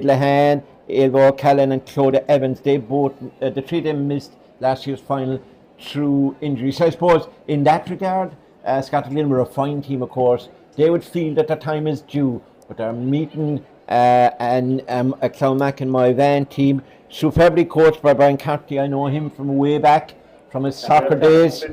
Lahan, Ailbhe Callan and Clodagh Evans, they both, the three of them missed last year's final through injury. So I suppose in that regard, Scotland were a fine team, of course. They would feel that their time is due, but they're meeting a Clounmacon Moyvane team, superbly coached by Brian Carty. I know him from way back, from his soccer days.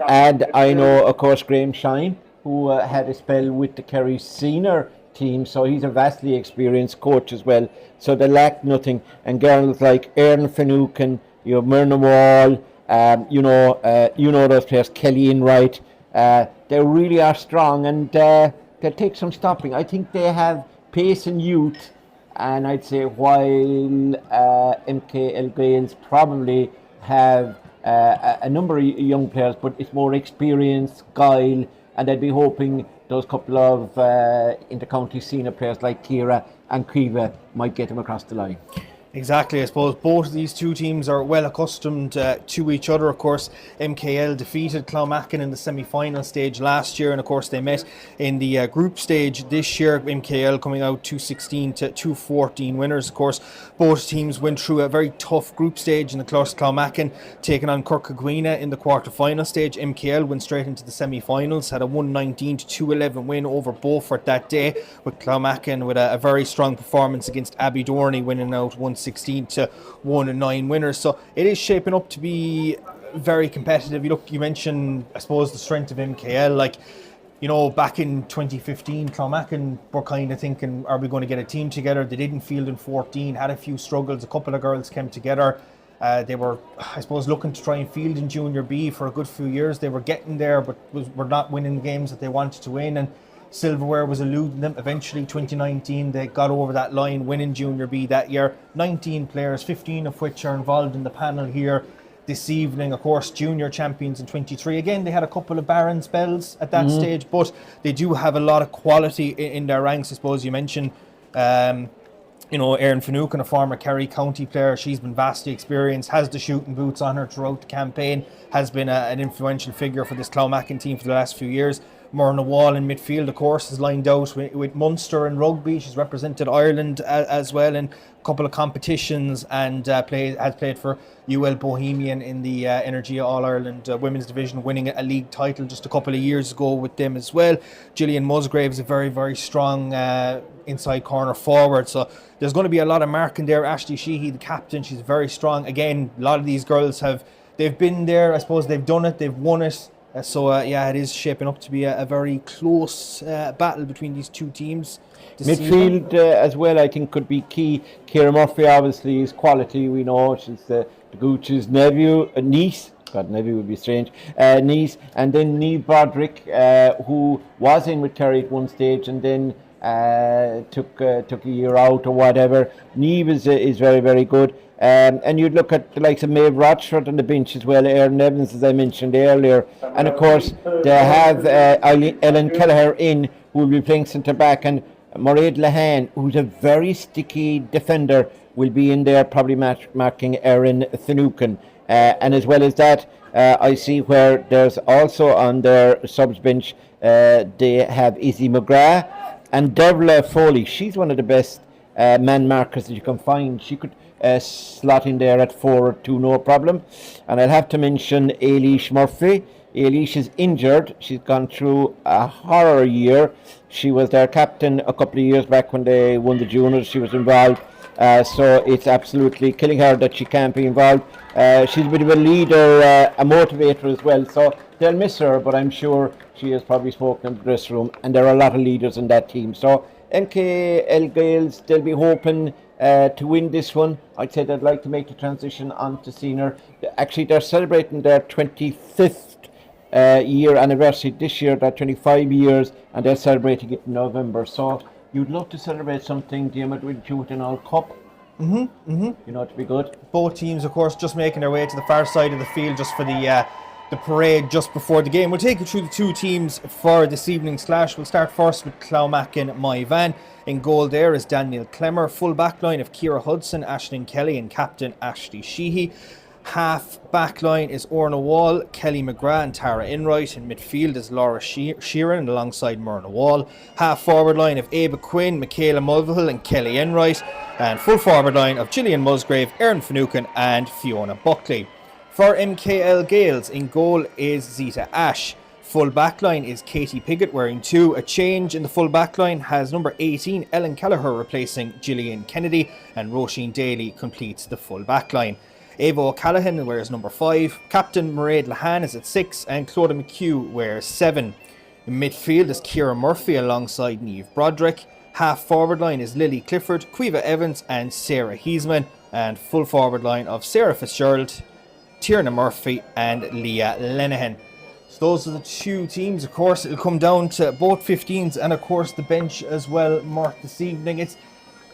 And I know, of course, Graham Shine, who had a spell with the Kerry senior team, so he's a vastly experienced coach as well. So they lack nothing. And girls like Erin Finucane, you have Myrna Wall, you know those players, Kelly Enright. They really are strong, and they'll take some stopping. I think they have pace and youth, and I'd say while MKL Gaels probably have a number of young players, but it's more experienced, guile, and I'd be hoping those couple of inter-county senior players like Kira and Kiva might get them across the line. Exactly. I suppose both of these two teams are well accustomed to each other. Of course, MKL defeated Clounmacon in the semi-final stage last year, and of course they met in the group stage this year. MKL coming out 2-16 to 2-14 winners. Of course, both teams went through a very tough group stage. In the Clounmacon taking on Corcaguina in the quarter-final stage. MKL went straight into the semi-finals, had a 119 to 211 win over Beaufort that day, with Clounmacon with a very strong performance against Abbeydorney, winning out 116 to 1-9 winners. So it is shaping up to be very competitive. You mentioned, I suppose, the strength of MKL. Like, you know, back in 2015, Clounmacon were kind of thinking, are we going to get a team together? They didn't field in 14, had a few struggles. A couple of girls came together. They were, I suppose, looking to try and field in Junior B for a good few years. They were getting there, but were not winning the games that they wanted to win. And silverware was eluding them. Eventually, 2019, they got over that line, winning Junior B that year. 19 players, 15 of which are involved in the panel here this evening. Of course, junior champions in 23. Again, they had a couple of barren spells at that stage, but they do have a lot of quality in their ranks. I suppose you mentioned, you know, Erin Finucane, a former Kerry County player. She's been vastly experienced, has the shooting boots on her throughout the campaign, has been an influential figure for this Clounmacon team for the last few years. Myrna Wall in midfield, of course, is lined out with Munster and rugby. She's represented Ireland as well in a couple of competitions, and has played for UL Bohemian in the Energy All-Ireland Women's Division, winning a league title just a couple of years ago with them as well. Gillian Musgrave is a very, very strong inside corner forward, so there's going to be a lot of marking there. Ashley Sheehy, the captain, she's very strong. Again, a lot of these girls they've been there, I suppose they've done it, they've won it. So yeah, it is shaping up to be a very close battle between these two teams. Midfield as well, I think, could be key. Ciara Murphy obviously is quality. We know she's the Gooch's niece. God, nephew would be strange. Niece, and then Niamh Broderick, who was in with Kerry at one stage and then took a year out or whatever. Niamh is very, very good. And you'd look at the likes of Maeve Rochford on the bench as well, Erin Evans, as I mentioned earlier. And of course, they have Ellen Kelleher in, who will be playing centre back, and Mairead Lahan, who's a very sticky defender, will be in there, probably marking Erin Finucane. And as well as that, I see where there's also on their subs bench, they have Izzy McGrath and Devla Foley. She's one of the best man markers that you can find. She could slot in there at 4 or 2, no problem. And I'll have to mention Ailish Murphy. Ailish is injured. She's gone through a horror year. She was their captain a couple of years back when they won the juniors. She was involved. So it's absolutely killing her that she can't be involved. She's a bit of a leader, a motivator as well. So they'll miss her, but I'm sure she has probably spoken in the dressing room. And there are a lot of leaders in that team. So MKL Gaels, they'll be hoping to win this one. I'd say they'd like to make the transition on to senior. Actually, they're celebrating their 25th year anniversary this year. They're 25 years, and they're celebrating it in November. So you'd love to celebrate something, Diarmuid, with you in our cup. You know, it'd be good. Both teams, of course, just making their way to the far side of the field just for the parade just before the game. We'll take you through the two teams for this evening's clash. We'll start first with Clounmacon Moyvane. In goal there is Daniel Clemmer. Full back line of Ciara Hudson, Aisling Kelly and captain Ashley Sheehy. Half back line is Orna Wall, Kelly McGrath and Tara Enright. In midfield is Laura Sheeran alongside Myrna Wall. Half forward line of Ava Quinn, Michaela Mulvihill and Kelly Enright. And full forward line of Gillian Musgrave, Erin Finucane and Fiona Buckley. For MKL Gaels, in goal is Zita Ash. Full back line is Katie Piggott wearing 2. A change in the full back line has number 18 Ellen Kelleher replacing Gillian Kennedy, and Roisin Daly completes the full back line. Ava O'Callaghan wears number 5, Captain Mairead Lahan is at 6, and Clodagh McHugh wears 7. In midfield is Ciara Murphy alongside Niamh Broderick. Half forward line is Lily Clifford, Quiva Evans and Sarah Heisman, and full forward line of Sarah Fitzgerald, Tierna Murphy and Leah Lenihan. So those are the 2 teams. Of course, it'll come down to both 15s and of course the bench as well, Mark, this evening.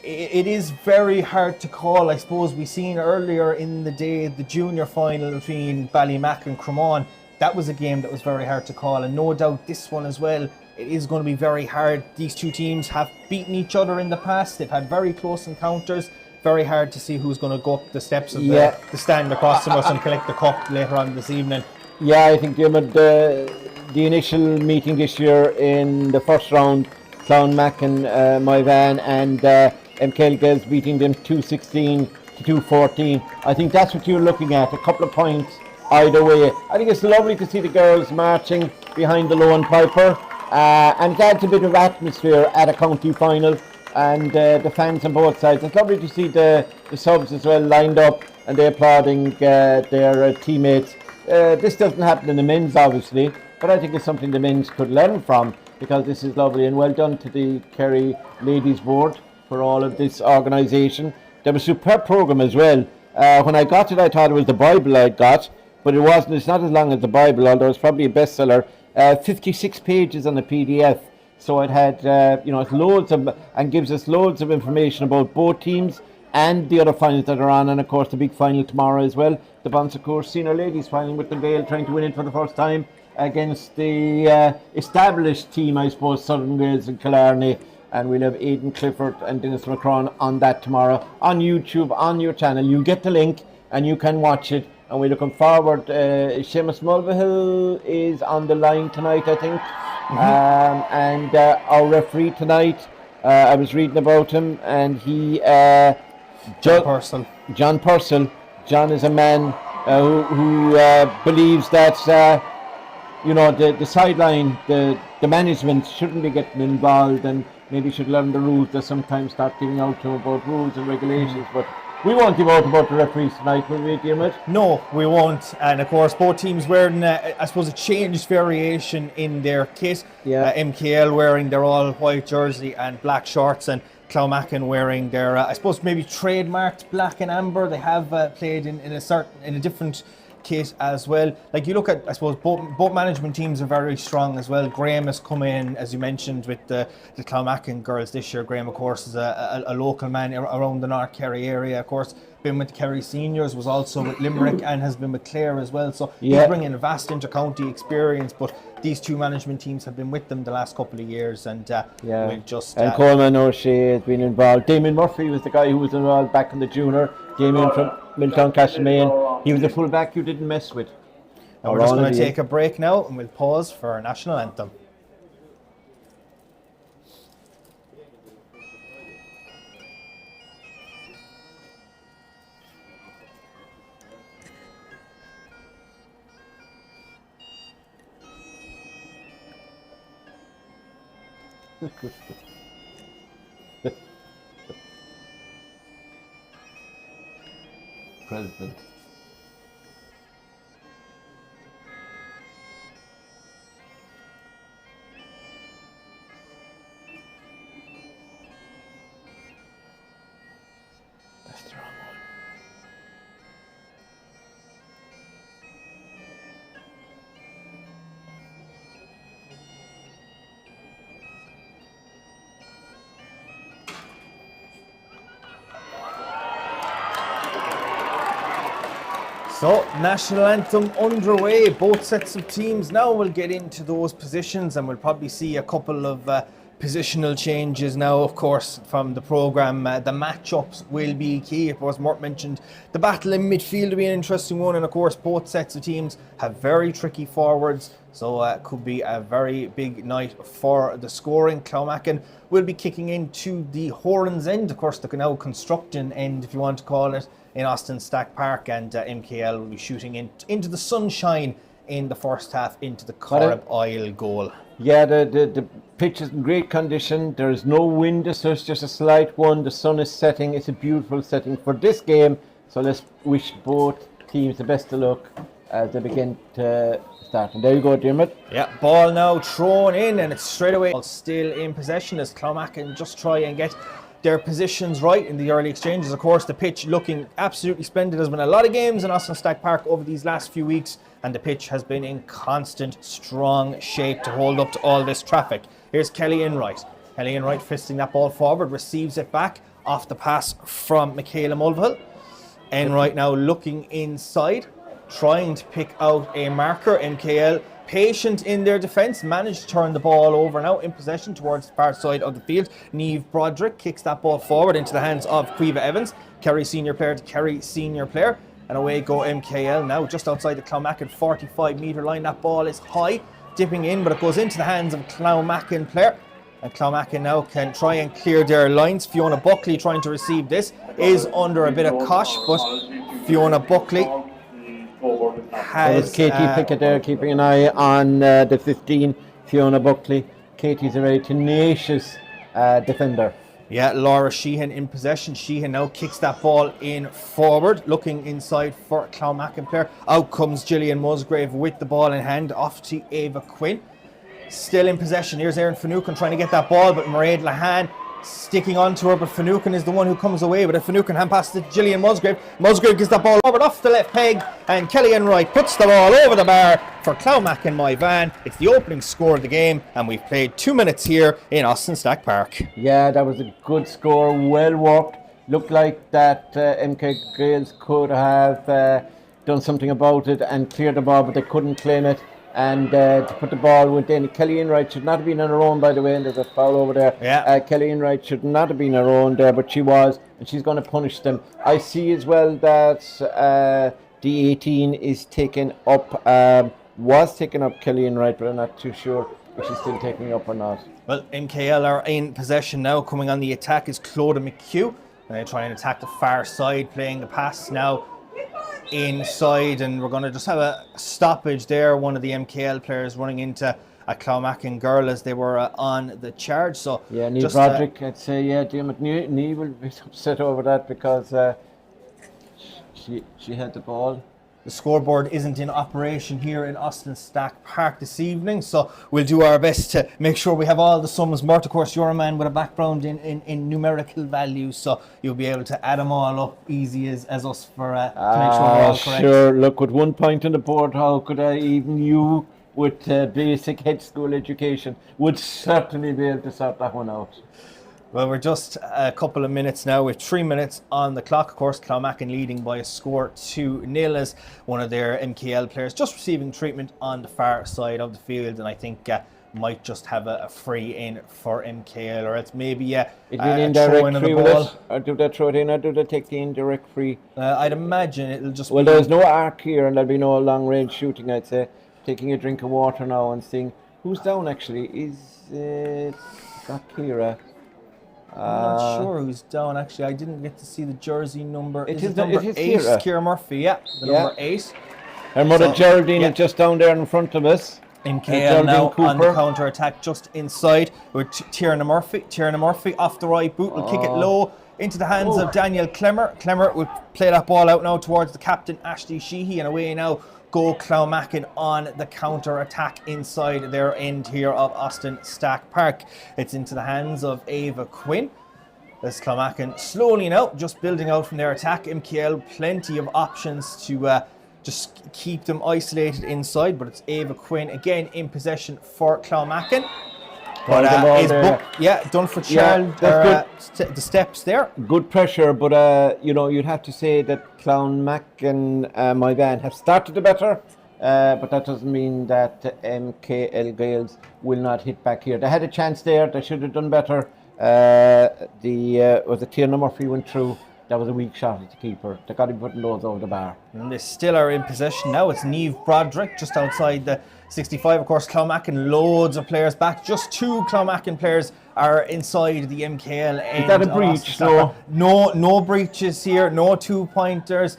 It is very hard to call. I suppose we seen earlier in the day the junior final between Ballymac and Cremon. That was a game that was very hard to call, and no doubt this one as well. It is going to be very hard. These 2 teams have beaten each other in the past. They've had very close encounters. Very hard to see who's going to go up the steps of the stand across from us and collect the cup later on this evening. Yeah, I think the initial meeting this year in the first round, Clounmacon, Moyvane and MKL Gaels beating them 2-16 to 2-14. I think that's what you're looking at, a couple of points either way. I think it's lovely to see the girls marching behind the Lone Piper, and it adds a bit of atmosphere at a county final, and the fans on both sides. It's lovely to see the subs as well lined up and they're applauding their teammates. This doesn't happen in the men's, obviously, but I think it's something the men's could learn from, because this is lovely. And well done to the Kerry Ladies Board for all of this organisation. There was a superb programme as well. When I got it, I thought it was the Bible I'd got, but it wasn't. It's not as long as the Bible, although it's probably a bestseller. 56 pages on the PDF. So it had, it's loads of, and gives us loads of information about both teams and the other finals that are on, and of course the big final tomorrow as well, the Secours Senior Ladies final, with the Gael trying to win it for the first time against the established team, I suppose, Southern Wales and Killarney. And we'll have Aidan Clifford and Dennis McCron on that tomorrow on YouTube, on your channel. You get the link and you can watch it. And we're looking forward. Seamus Mulvihill is on the line tonight, I think. And our referee tonight, I was reading about him, and he... John Purcell. John Purcell. John is a man who believes that, the sideline, the management shouldn't be getting involved, and maybe should learn the rules. They sometimes start giving out to them about rules and regulations, but we won't give out about the referees tonight, will we, Dermot? No, we won't. And of course, both teams wearing, I suppose, a changed variation in their kit. Yeah. MKL wearing their all white jersey and black shorts, and Clounmacon wearing their, I suppose, maybe trademarked black and amber. They have played in a different kit as well. Like, you look at, I suppose, both management teams are very strong as well. Graham has come in, as you mentioned, with the Clounmacon girls this year. Graham, of course, is a local man around the North Kerry area. Of course, been with Kerry Seniors, was also with Limerick, and has been with Clare as well. So he's bringing a vast inter-county experience, but these 2 management teams have been with them the last couple of years, and we'll just... and Coleman O'Shea has been involved. Damien Murphy was the guy who was involved back in the junior. Damien from Milltown Castlemaine. He was the full-back you didn't mess with. And we're just going to take a break now, and we'll pause for our national anthem. President. That's the wrong one. So, national anthem underway. Both sets of teams now will get into those positions, and we'll probably see a couple of positional changes now, of course, from the programme. The matchups will be key. Of course, Mort mentioned the battle in midfield will be an interesting one, and of course both sets of teams have very tricky forwards, so it could be a very big night for the scoring. Clounmacon will be kicking into the Horan's end, of course the now constructing end, if you want to call it, in Austin Stack Park, and MKL will be shooting into the sunshine in the first half into the Corrib Oil goal. Yeah, the pitch is in great condition. There is no wind as such, just a slight one. The sun is setting. It's a beautiful setting for this game. So let's wish both teams the best of luck as they begin to start. And there you go, Dermot. Yeah, ball now thrown in, and it's straight away still in possession as Clounmacon just try and get their positions right in the early exchanges. Of course, the pitch looking absolutely splendid. There's been a lot of games in Austin Stack Park over these last few weeks, and the pitch has been in constant, strong shape to hold up to all this traffic. Here's Kelly Enright. Kelly Enright fisting that ball forward, receives it back off the pass from Michaela Mulvihill. Enright now looking inside, trying to pick out a marker. MKL patient in their defence, managed to turn the ball over now in possession towards the far side of the field. Niamh Broderick kicks that ball forward into the hands of Quiva Evans. Kerry senior player to Kerry senior player. And away go MKL now just outside the Clounmacon 45-metre line. That ball is high, dipping in, but it goes into the hands of a Clounmacon player. And Clounmacon now can try and clear their lines. Fiona Buckley trying to receive this is under a bit of cosh, but Fiona Buckley has... Katie Pickett there keeping an eye on the 15, Fiona Buckley. Katie's a very tenacious defender. Yeah, Laura Sheehan in possession. Sheehan now kicks that ball in forward, looking inside for Clounmacon player. Out comes Gillian Musgrave with the ball in hand, off to Ava Quinn. Still in possession. Here's Erin Finucane trying to get that ball, but Mairead Lahan sticking onto her, but Finucane is the one who comes away with it. Finucane hand pass to Gillian Musgrave. Musgrave gets that ball forward off the left peg, and Kelly Enright puts the ball over the bar for Clounmacon Moyvane. It's the opening score of the game, and we've played 2 minutes here in Austin Stack Park. Yeah, that was a good score, well worked. Looked like that MK Gaels could have done something about it and cleared the ball, but they couldn't claim it. And to put the ball within, Kelly Enright should not have been on her own, by the way, and there's a foul over there. Yeah. Kelly Enright should not have been on her own there, but she was, and she's going to punish them. I see as well that the 18 is taken up, was taken up Kelly Enright, but I'm not too sure if she's still taking up or not. Well, MKL are in possession now. Coming on the attack is Clodagh McHugh. And they try and attack the far side, playing the pass now inside, and we're going to just have a stoppage there. One of the MKL players running into a Clounmacon girl as they were on the charge. So yeah, Niamh Broderick, I'd say, yeah, Niamh will be upset over that because she had the ball. The scoreboard isn't in operation here in Austin Stack Park this evening, so we'll do our best to make sure we have all the sums. Mort, of course, you're a man with a background in numerical values, so you'll be able to add them all up easy as us for to make sure we're all correct. Sure, look, with 1 point on the board, how could I, even you with basic head school education, would certainly be able to sort that one out. Well, we're just a couple of minutes now with 3 minutes on the clock. Of course, Clounmacon leading by a score 2-0 as one of their MKL players just receiving treatment on the far side of the field, and I think might just have a free in for MKL, or it's maybe a throw in on the ball. Or do they throw it in, or do they take the indirect free? I'd imagine it'll just well, there's no arc here, and there'll be no long range shooting, I'd say. Taking a drink of water now and seeing who's down actually. Is it not Kira? I'm not sure who's down actually. I didn't get to see the jersey number. It is number 8, Kira. Murphy, number 8. Her mother Geraldine is just down there in front of us. MKL now on the counter attack just inside with Tierna Murphy. Tierna Murphy off the right boot will kick it low into the hands of Daniel Clemmer. Clemmer will play that ball out now towards the captain Ashley Sheehy, and away now go Clounmacon on the counter attack inside their end here of Austin Stack Park. It's into the hands of Ava Quinn. This Clounmacon slowly now just building out from their attack. MKL plenty of options to just keep them isolated inside, but it's Ava Quinn again in possession for Clounmacon. But done for Charles. The steps there. Good pressure, but you'd have to say that Clounmacon and Moyvane have started better. but that doesn't mean that MKL Gaels will not hit back here. They had a chance there. They should have done better. Was it Tierna Murphy went through? That was a weak shot at the keeper. They got to be putting those over the bar. And they still are in possession now. It's Niamh Broderick just outside the 65. Of course, Clounmacon, loads of players back. Just 2 Clounmacon players are inside the MKL end. Is that a breach? No breaches here. No 2-pointers.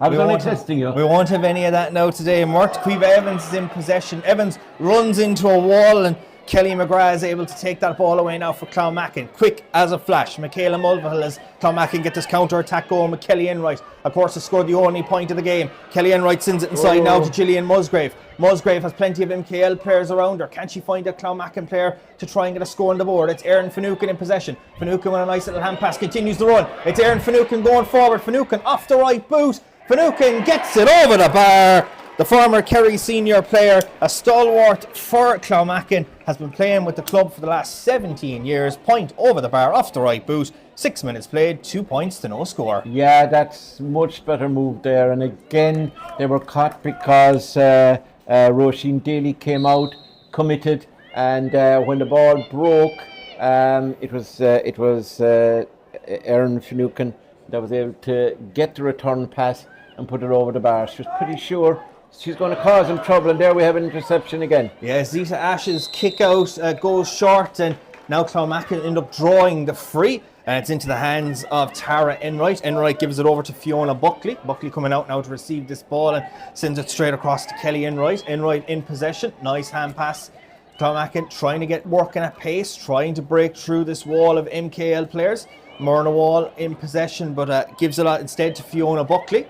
I was only testing you. We won't have any of that now today. Mert Cueva Evans is in possession. Evans runs into a wall and Kelly McGrath is able to take that ball away now for Clounmacon. Quick as a flash. Michaela Mulvihill as Clounmacon get this counter-attack going with Kelly Enright. Of course, has scored the only point of the game. Kelly Enright sends it inside now to Gillian Musgrave. Musgrave has plenty of MKL players around her. Can she find a Clounmacon player to try and get a score on the board? It's Erin Finucane in possession. Finucane with a nice little hand pass, continues the run. It's Erin Finucane going forward. Finucane off the right boot. Finucane gets it over the bar. The former Kerry senior player, a stalwart for Clounmacon, has been playing with the club for the last 17 years. Point over the bar, off the right boot. 6 minutes played, 2 points to no score. Yeah, that's much better move there. And again, they were caught because Roisin Daly came out, committed, and when the ball broke, it was Erin Finucane that was able to get the return pass and put it over the bar. She was pretty sure she's going to cause him trouble, and there we have an interception again. Yeah, Zita Ash's kick out goes short, and now Clounmacon end up drawing the free, and it's into the hands of Tara Enright. Enright gives it over to Fiona Buckley. Buckley coming out now to receive this ball and sends it straight across to Kelly Enright. Enright in possession, nice hand pass. Clounmacon trying to get working at pace, trying to break through this wall of MKL players. Myrna Wall in possession, but gives it out instead to Fiona Buckley.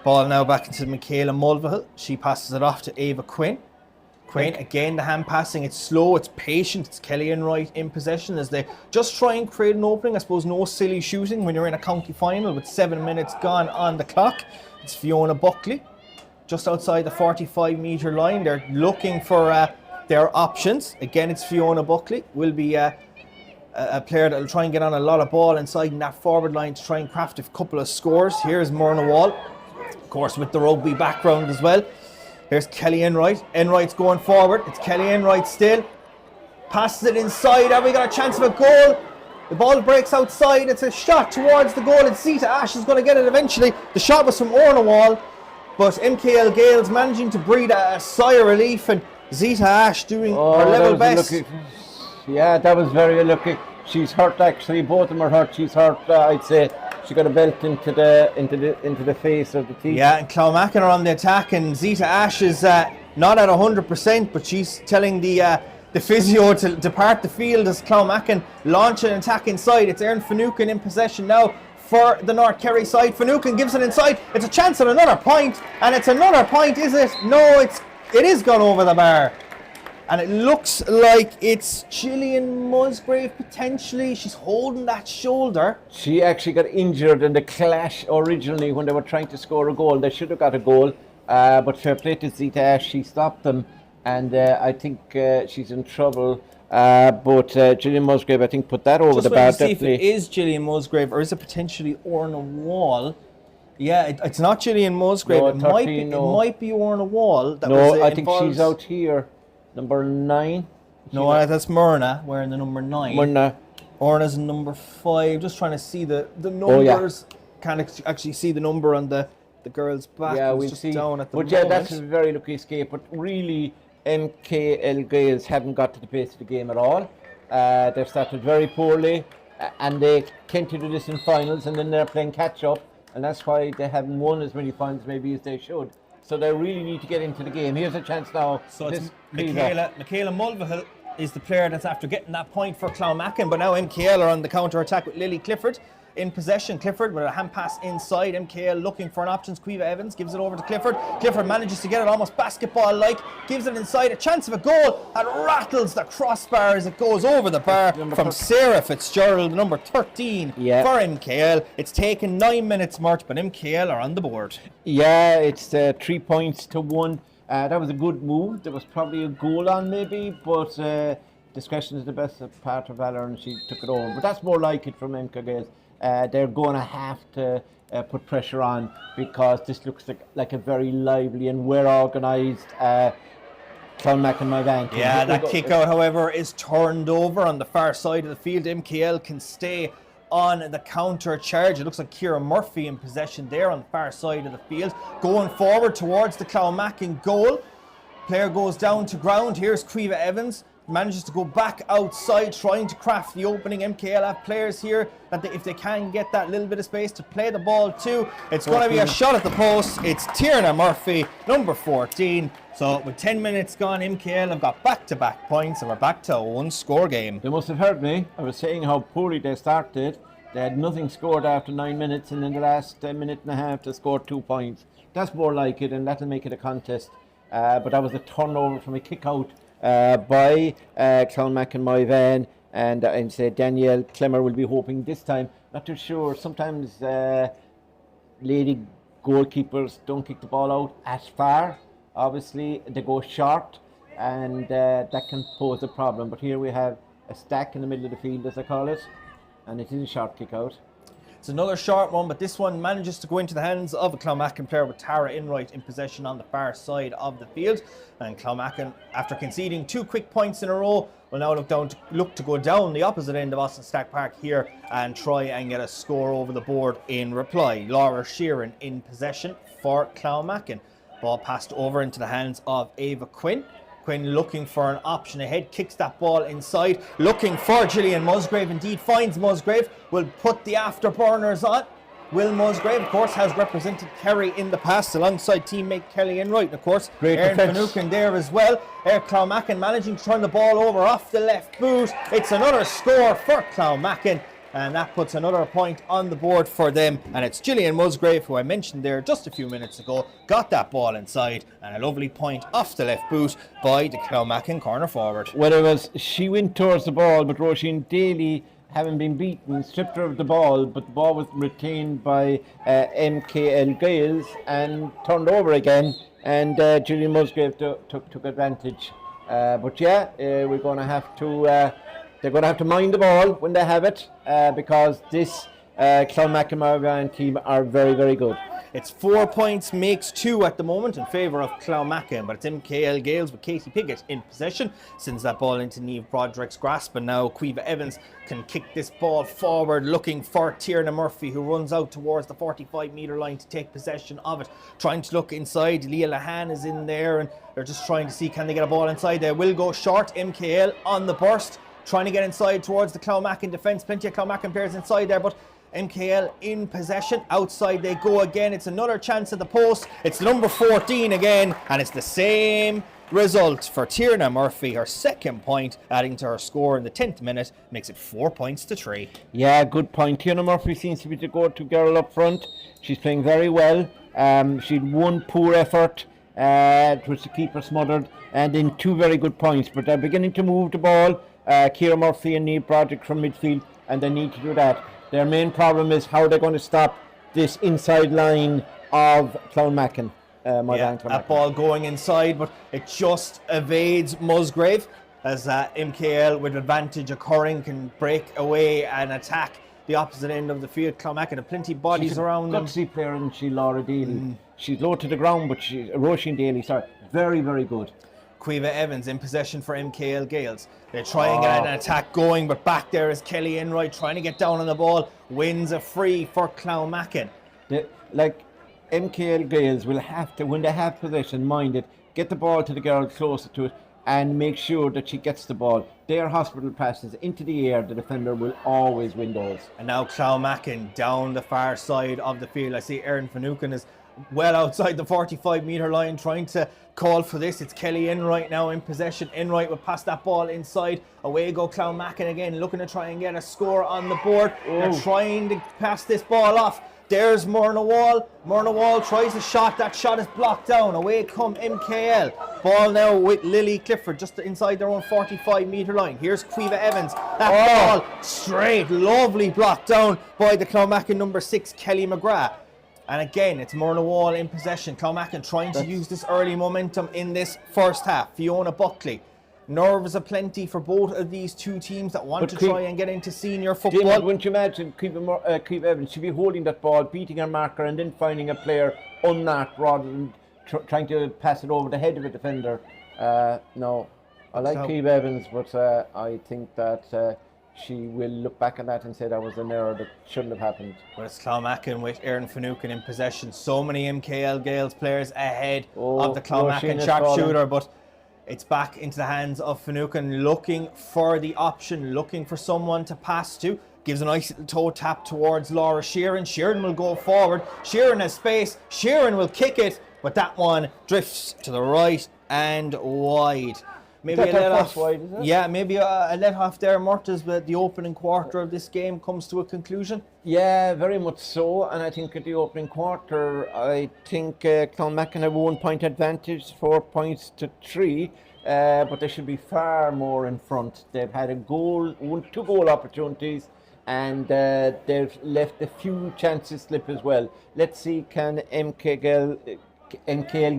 Ball now back into Michaela Mulvihill. She passes it off to Ava Quinn. Quinn, again, the hand passing. It's slow, it's patient. It's Kelly Enright in possession as they just try and create an opening. I suppose no silly shooting when you're in a county final with 7 minutes gone on the clock. It's Fiona Buckley just outside the 45-metre line. They're looking for their options. Again, it's Fiona Buckley. Will be a player that will try and get on a lot of ball inside in that forward line to try and craft a couple of scores. Here's Myrna Wall. Of course, with the rugby background as well. Here's Kelly Enright. Enright's going forward. It's Kelly Enright still. Passes it inside. Have we got a chance of a goal? The ball breaks outside. It's a shot towards the goal. It's Zita Ash is going to get it eventually. The shot was from Orna Wall, but MKL Gaels managing to breathe a sigh of relief, and Zita Ash doing her level best. Yeah, that was very unlucky. She's hurt actually. Both of them are hurt. She's hurt. I'd say she got a belt into the face of the team. Yeah, and Clounmacon are on the attack, and Zita Ash is not at 100%, but she's telling the physio to depart the field as Clounmacon launch an attack inside. It's Erin Finucane in possession now for the North Kerry side. Finucane gives it inside. It's a chance at another point, and it's another point, is it? No, it is gone over the bar. And it looks like it's Gillian Musgrave potentially. She's holding that shoulder. She actually got injured in the clash originally when they were trying to score a goal. They should have got a goal, but fair play to Zita Ash. She stopped them, and I think she's in trouble. But Gillian Musgrave, I think, put that over the bar. Just see if it is Gillian Musgrave or is it potentially Orna Wall. Yeah, it's not Gillian Musgrave. No, It might be Orna Wall. I think she's out here. Number 9. No, that's Myrna wearing the number 9. Myrna. Orna's number 5. Just trying to see the numbers. Can't actually see the number on the girl's back. Yeah, we'll just see. Down at the but moment. Yeah, that's a very lucky escape. But really, MKL Gaels haven't got to the pace of the game at all. They've started very poorly, and they tend to do this in finals, and then they're playing catch up, and that's why they haven't won as many finals maybe as they should. So they really need to get into the game. Here's a chance now. So it's Michaela Mulvihill is the player that's after getting that point for Clounmacon, but now MKL are on the counter-attack with Lily Clifford in possession. Clifford with a hand pass inside. MKL looking for an option. Cueva Evans gives it over to Clifford. Clifford manages to get it almost basketball-like. Gives it inside. A chance of a goal. And rattles the crossbar as it goes over the bar from Sarah Fitzgerald, number 13 for MKL. It's taken 9 minutes, Mert, but MKL are on the board. Yeah, it's 3 points to 1. That was a good move. There was probably a goal on maybe, but discretion is the best part of valor, and she took it over. But that's more like it from MK Gaels. they're going to have to put pressure on, because this looks like a very lively and well organised Clounmacon and Moyvane. Yeah, that kick out, however, is turned over on the far side of the field. MKL can stay on the counter charge. It looks like Ciara Murphy in possession there on the far side of the field. Going forward towards the Clounmacon goal. Player goes down to ground. Here's Caoimhe Evans. Manages to go back outside, trying to craft the opening. MKL have players here that if they can get that little bit of space to play the ball to, it's going to be a shot at the post. It's Tierna Murphy, number 14. So with 10 minutes gone, MKL have got back-to-back points, and we're back to a one-score game. They must have heard me. I was saying how poorly they started. They had nothing scored after 9 minutes, and in the last minute and a half they scored 2 points. That's more like it, and that'll make it a contest. But that was a turnover from a kick-out by Clounmacon and Moyvane, and I'd say Danielle Clemmer will be hoping this time. Not too sure. Sometimes lady goalkeepers don't kick the ball out as far. Obviously, they go short, and that can pose a problem. But here we have a stack in the middle of the field, as I call it, and it is a short kick out. It's another short one, but this one manages to go into the hands of a Clounmacon player with Tara Enright in possession on the far side of the field. And Clounmacon, after conceding 2 quick points in a row, will now look to go down the opposite end of Austin Stack Park here and try and get a score over the board in reply. Laura Sheeran in possession for Clounmacon. Ball passed over into the hands of Ava Quinn. Quinn looking for an option ahead, kicks that ball inside, looking for Gillian Musgrave, indeed finds Musgrave, will put the afterburners on. Will Musgrave, of course, has represented Kerry in the past alongside teammate Kelly Enright, and of course, Erin Finucane there as well. Clounmacon managing to turn the ball over off the left boot. It's another score for Clounmacon, and that puts another point on the board for them. And it's Gillian Musgrave, who I mentioned there just a few minutes ago, got that ball inside, and a lovely point off the left boot by the Clounmacon corner forward. Well, it was, she went towards the ball, but Roisin Daly, having been beaten, stripped her of the ball, but the ball was retained by MKL Gaels and turned over again, and Gillian Musgrave took advantage. But yeah, we're going to have to... they're going to have to mind the ball when they have it, because this Clounmacon and Moyvane team are very, very good. It's 4 points makes 2 at the moment in favour of Clounmacon, but it's MKL Gaels with Katie Piggott in possession. Sends that ball into Niamh Broderick's grasp, and now Caoimhe Evans can kick this ball forward, looking for Tierna Murphy, who runs out towards the 45-metre line to take possession of it. Trying to look inside, Leah Lahan is in there, and they're just trying to see can they get a ball inside. They will go short. MKL on the burst, trying to get inside towards the Clounmacon defence. Plenty of Clounmacon players inside there, but MKL in possession. Outside they go again. It's another chance at the post. It's number 14 again, and it's the same result for Tierna Murphy. Her second point, adding to her score in the 10th minute, makes it 4 points to 3. Yeah, good point. Tierna Murphy seems to be the go-to girl up front. She's playing very well. She'd one poor effort, it was to keep her smothered, and then 2 very good points. But they're beginning to move the ball. Ciara Murphy and Niamh Broderick from midfield, and they need to do that. Their main problem is how they're going to stop this inside line of Clounmacon. That ball going inside, but it just evades Musgrave, as MKL with advantage occurring can break away and attack the opposite end of the field. Clounmacon have plenty of bodies around them. She's a gutsy player, and she Laura Daly. She's low to the ground, but she's Roisin Daly, very, very good. Caoimhe Evans in possession for MKL Gaels. They try and get an attack going, but back there is Kelly Enright trying to get down on the ball. Wins a free for Clounmacon. MKL Gaels will have to, when they have possession, mind it, get the ball to the girl closer to it and make sure that she gets the ball. Their hospital passes into the air, the defender will always win those. And now Clounmacon down the far side of the field. I see Erin Finucane is well outside the 45-metre line trying to call for this. It's Kelly Enright now in possession. Enright will pass that ball inside. Away go Clounmacon again, looking to try and get a score on the board. They're trying to pass this ball off. There's Myrna Wall. Myrna Wall tries a shot. That shot is blocked down. Away come MKL. Ball now with Lily Clifford just inside their own 45-metre line. Here's Caoimhe Evans. That ball straight, lovely blocked down by the Clounmacon number 6, Kelly McGrath. And again, it's Myrna Wall in possession. Clounmacon trying to use this early momentum in this first half. Fiona Buckley Nerves aplenty for both of these two teams that want to try and get into senior football. Damon, wouldn't you imagine Cleve Evans should be holding that ball, beating her marker, and then finding a player unmarked rather than trying to pass it over the head of a defender? No, I like Cleve Evans, but I think that she will look back on that and say that was an error that shouldn't have happened. But it's Clounmacon with Erin Finucane in possession. So many MKL Gaels players ahead of the Clounmacon sharpshooter, but it's back into the hands of Finucane, looking for the option, looking for someone to pass to. Gives a nice little toe tap towards Laura Sheeran. Sheeran will go forward. Sheeran has space. Sheeran will kick it, but that one drifts to the right and wide. Maybe a let off. Wide, is it? Yeah, maybe a let off there, Mort, as the opening quarter of this game comes to a conclusion. Yeah, very much so. And I think at the opening quarter, I think Clounmacon have 1 point advantage, 4 points to 3. But they should be far more in front. They've had two goal opportunities, and they've left a few chances slip as well. Let's see, can MKL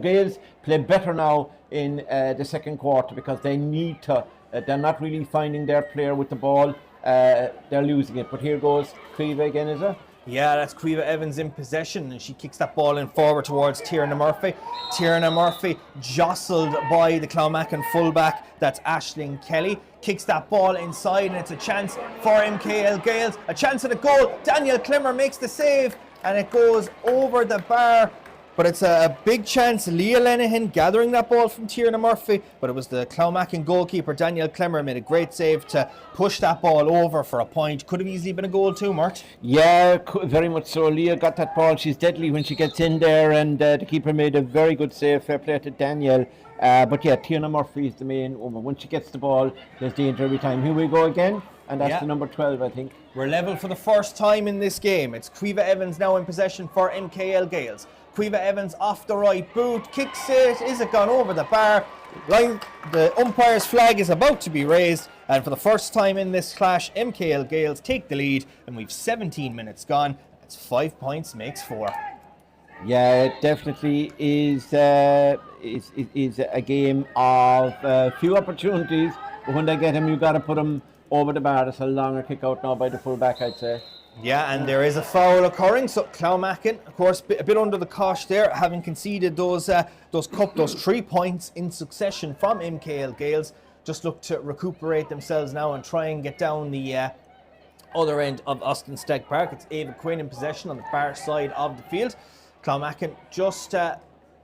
Gaels play better now in the second quarter, because they need to. They're not really finding their player with the ball. They're losing it. But here goes Cleve again, is it? Yeah, that's Cleve Evans in possession, and she kicks that ball in forward towards Tierna Murphy. Tierna Murphy jostled by the Clounmacon fullback, that's Aisling Kelly. Kicks that ball inside, and it's a chance for MKL Gaels. A chance at a goal. Daniel Clemmer makes the save, and it goes over the bar. But it's a big chance. Leah Lenihan gathering that ball from Tierna Murphy, but it was the Clounmacon goalkeeper, Daniel Clemmer, made a great save to push that ball over for a point. Could have easily been a goal too, Mart. Yeah, very much so. Leah got that ball. She's deadly when she gets in there, and the keeper made a very good save. Fair play to Daniel. But yeah, Tierna Murphy is the main woman. When she gets the ball, there's danger every time. Here we go again, and that's the number 12, I think. We're level for the first time in this game. It's Cleve Evans now in possession for MKL Gaels. Cleve Evans off the right boot, kicks it. Is it gone over the bar? The umpire's flag is about to be raised, and for the first time in this clash, MKL Gaels take the lead, and we've 17 minutes gone. That's 5 points, makes 4. Yeah, it definitely is a game of few opportunities, but when they get them, you've got to put them over the bar. That's a longer kick out now by the full-back, I'd say. Yeah, and there is a foul occurring, so Clounmacon, of course, a bit under the cosh there, having conceded those 3 points in succession from MKL Gaels. Just look to recuperate themselves now and try and get down the other end of Austin Steg Park. It's Ava Quinn in possession on the far side of the field. Clounmacon just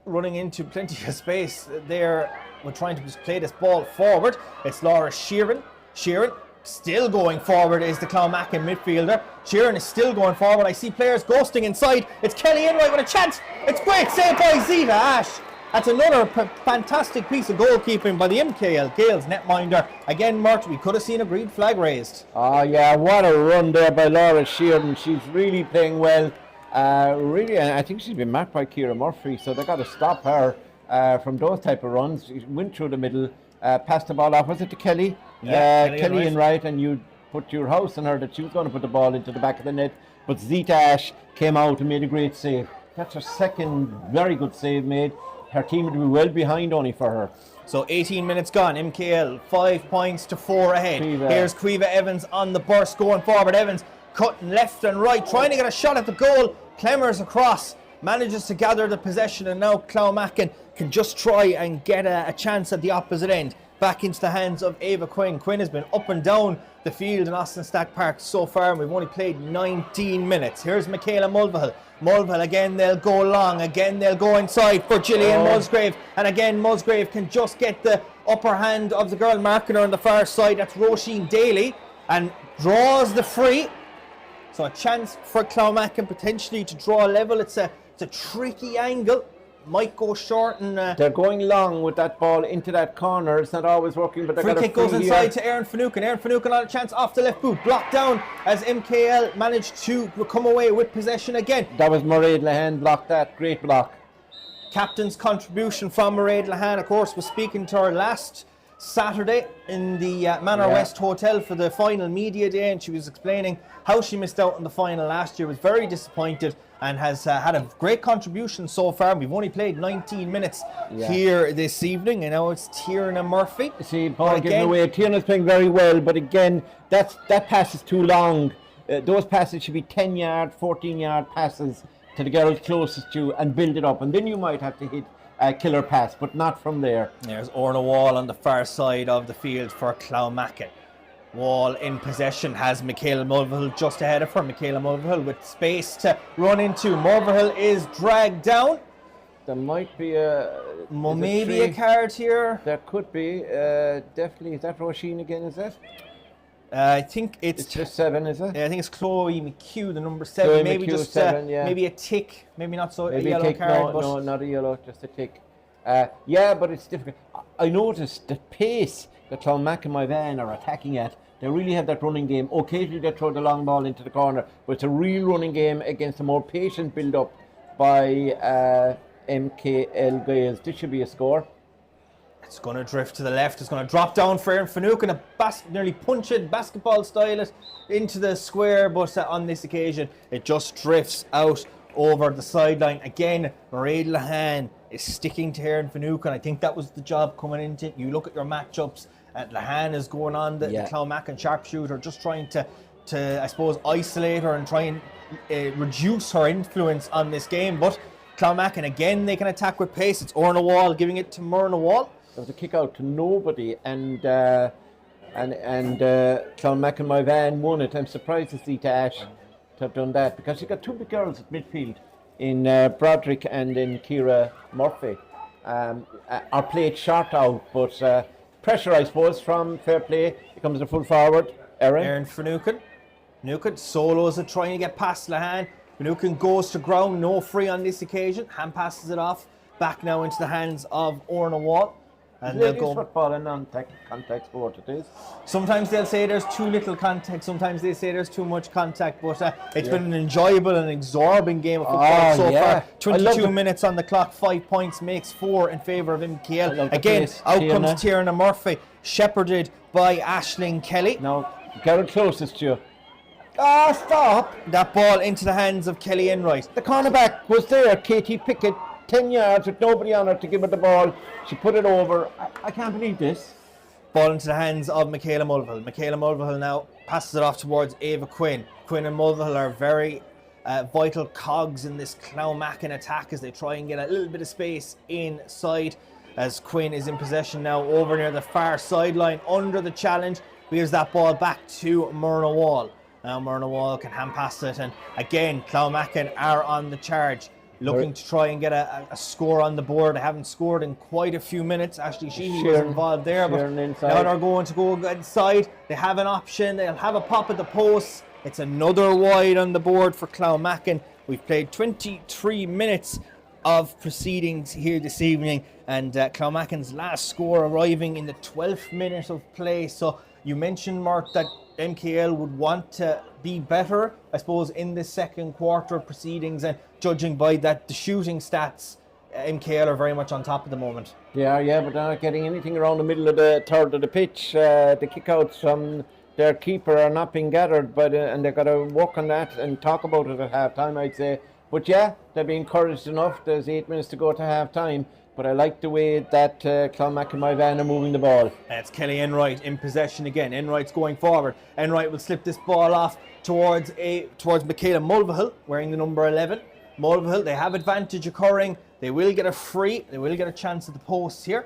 running into plenty of space there. We're trying to just play this ball forward. It's Laura Sheeran. Sheeran still going forward is the Clounmacon midfielder. Sheeran is still going forward. I see players ghosting inside. It's Kelly Enright with a chance. It's great save by Zita Ash. That's another fantastic piece of goalkeeping by the MKL Gaels netminder. Again, Mart, we could have seen a green flag raised. Oh yeah, what a run there by Laura Sheeran. She's really playing well. Really, I think she's been marked by Ciara Murphy, so they've got to stop her from those type of runs. She went through the middle, passed the ball off. Was it to Kelly? Yeah, Kelly Enright, and you put your house on her that she was going to put the ball into the back of the net. But Zita Ash came out and made a great save. That's her second very good save made. Her team would be well behind only for her. So 18 minutes gone. MKL 5 points to 4 ahead. Here's Cleve Evans on the burst going forward. Evans cutting left and right, trying to get a shot at the goal. Clemmers across, manages to gather the possession, and now Clounmacon can just try and get a chance at the opposite end. Back into the hands of Ava Quinn. Quinn has been up and down the field in Austin Stack Park so far, and we've only played 19 minutes. Here's Michaela Mulvihill. Mulvihill, again they'll go long, again they'll go inside for Gillian Musgrave, and again Musgrave can just get the upper hand of the girl marking her on the far side. That's Roisin Daly, and draws the free. So a chance for Clounmacon potentially to draw a level. It's a tricky angle. Might go short, and they're going long with that ball into that corner. It's not always working, but they got a free kick goes inside here to Erin Finucane. Erin Finucane on a chance off the left boot, blocked down as MKL managed to come away with possession again. That was Mairead Lehane blocked that. Great block. Captain's contribution from Mairead Lehane, of course, was speaking to her last Saturday in the Manor Yeah. West Hotel for the final media day, and she was explaining how she missed out on the final last year, was very disappointed, and has had a great contribution so far. We've only played 19 minutes here this evening, and now it's Tierna Murphy. See, Paul giving away. Tierna's playing very well, but again, that pass is too long. Those passes should be 10-yard, 14-yard passes to the girl closest to you and build it up, and then you might have to hit a killer pass, but not from there. There's Orna Wall on the far side of the field for Clounmacon. Wall in possession, has Michaela Mulvihill just ahead of her. Michaela Mulvihill with space to run into. Mulvihill is dragged down. There might be a... Maybe a card here. There could be, definitely. Is that Roisin again, is it? I think it's just 7, is it? I think it's Chloe McHugh, the number 7. Chloe maybe McHugh, just 7, yeah. maybe a tick, maybe not so Maybe a yellow tick, card. no, not a yellow, just a tick. Yeah, but it's difficult. I noticed the pace that Clounmacon and Moyvane are attacking at. They really have that running game. Occasionally they throw the long ball into the corner, but it's a real running game against a more patient build-up by MKL Gaels. This should be a score. It's going to drift to the left. It's going to drop down for Erin Finucane, a nearly punch it, basketball style it into the square, but on this occasion it just drifts out over the sideline. Again, Mairead Lahan is sticking to Erin Finucane. I think that was the job coming into it. You look at your matchups, Lahan is going on the Clounmacon sharpshooter, just trying to I suppose isolate her and try and reduce her influence on this game. But Clounmacon again, they can attack with pace. It's Orna Wall giving it to Myrna Wall. There was a kick out to nobody, and Clounmacon Moyvane won it. I'm surprised to see Ash to have done that, because you got two big girls at midfield in Broderick and in Kira Murphy. Are played short out, but pressure, I suppose, from fair play. It comes to full forward. Erin Finucane. Finucane solos it, trying to get past Lahan. Finucane goes to ground, no free on this occasion. Hand passes it off, back now into the hands of Orna Wall. And they'll go football and non-contact sport it is. Sometimes they'll say there's too little contact, sometimes they say there's too much contact, but it's been an enjoyable and absorbing game of football so far. 22 minutes on the clock, 5 points makes 4 in favour of MKL. Again, out comes Tierna Murphy, shepherded by Aisling Kelly. Now, get it closest to you. Stop! That ball into the hands of Kelly Enright. The cornerback was there, Katie Pickett, 10 yards with nobody on her to give her the ball. She put it over. I can't believe this. Ball into the hands of Michaela Mulvihill. Michaela Mulvihill now passes it off towards Ava Quinn. Quinn and Mulvihill are very vital cogs in this Clounmacon attack as they try and get a little bit of space inside, as Quinn is in possession now over near the far sideline under the challenge. Here's that ball back to Myrna Wall. Now Myrna Wall can hand pass it, and again Clounmacon are on the charge, looking to try and get a score on the board. They haven't scored in quite a few minutes. Ashley Sheehy was involved there, but now they're going to go inside. They have an option. They'll have a pop at the post. It's another wide on the board for Clounmacon. We've played 23 minutes of proceedings here this evening, and Clounmacon's last score arriving in the 12th minute of play. So you mentioned, Mark, that MKL would want to be better, I suppose, in the second quarter of proceedings, and judging by that, the shooting stats, MKL are very much on top at the moment. Yeah, but they're not getting anything around the middle of the third of the pitch. The kickouts from their keeper are not being gathered, and they've got to work on that and talk about it at half time, I'd say. But yeah, they'll be encouraged enough. There's 8 minutes to go to half time. But I like the way that Clounmacon and Moyvane are moving the ball. It's Kelly Enright in possession again. Enright's going forward. Enright will slip this ball off towards Michaela Mulvihill, wearing the number 11. Mulvihill, they have advantage occurring. They will get a free. They will get a chance at the post here.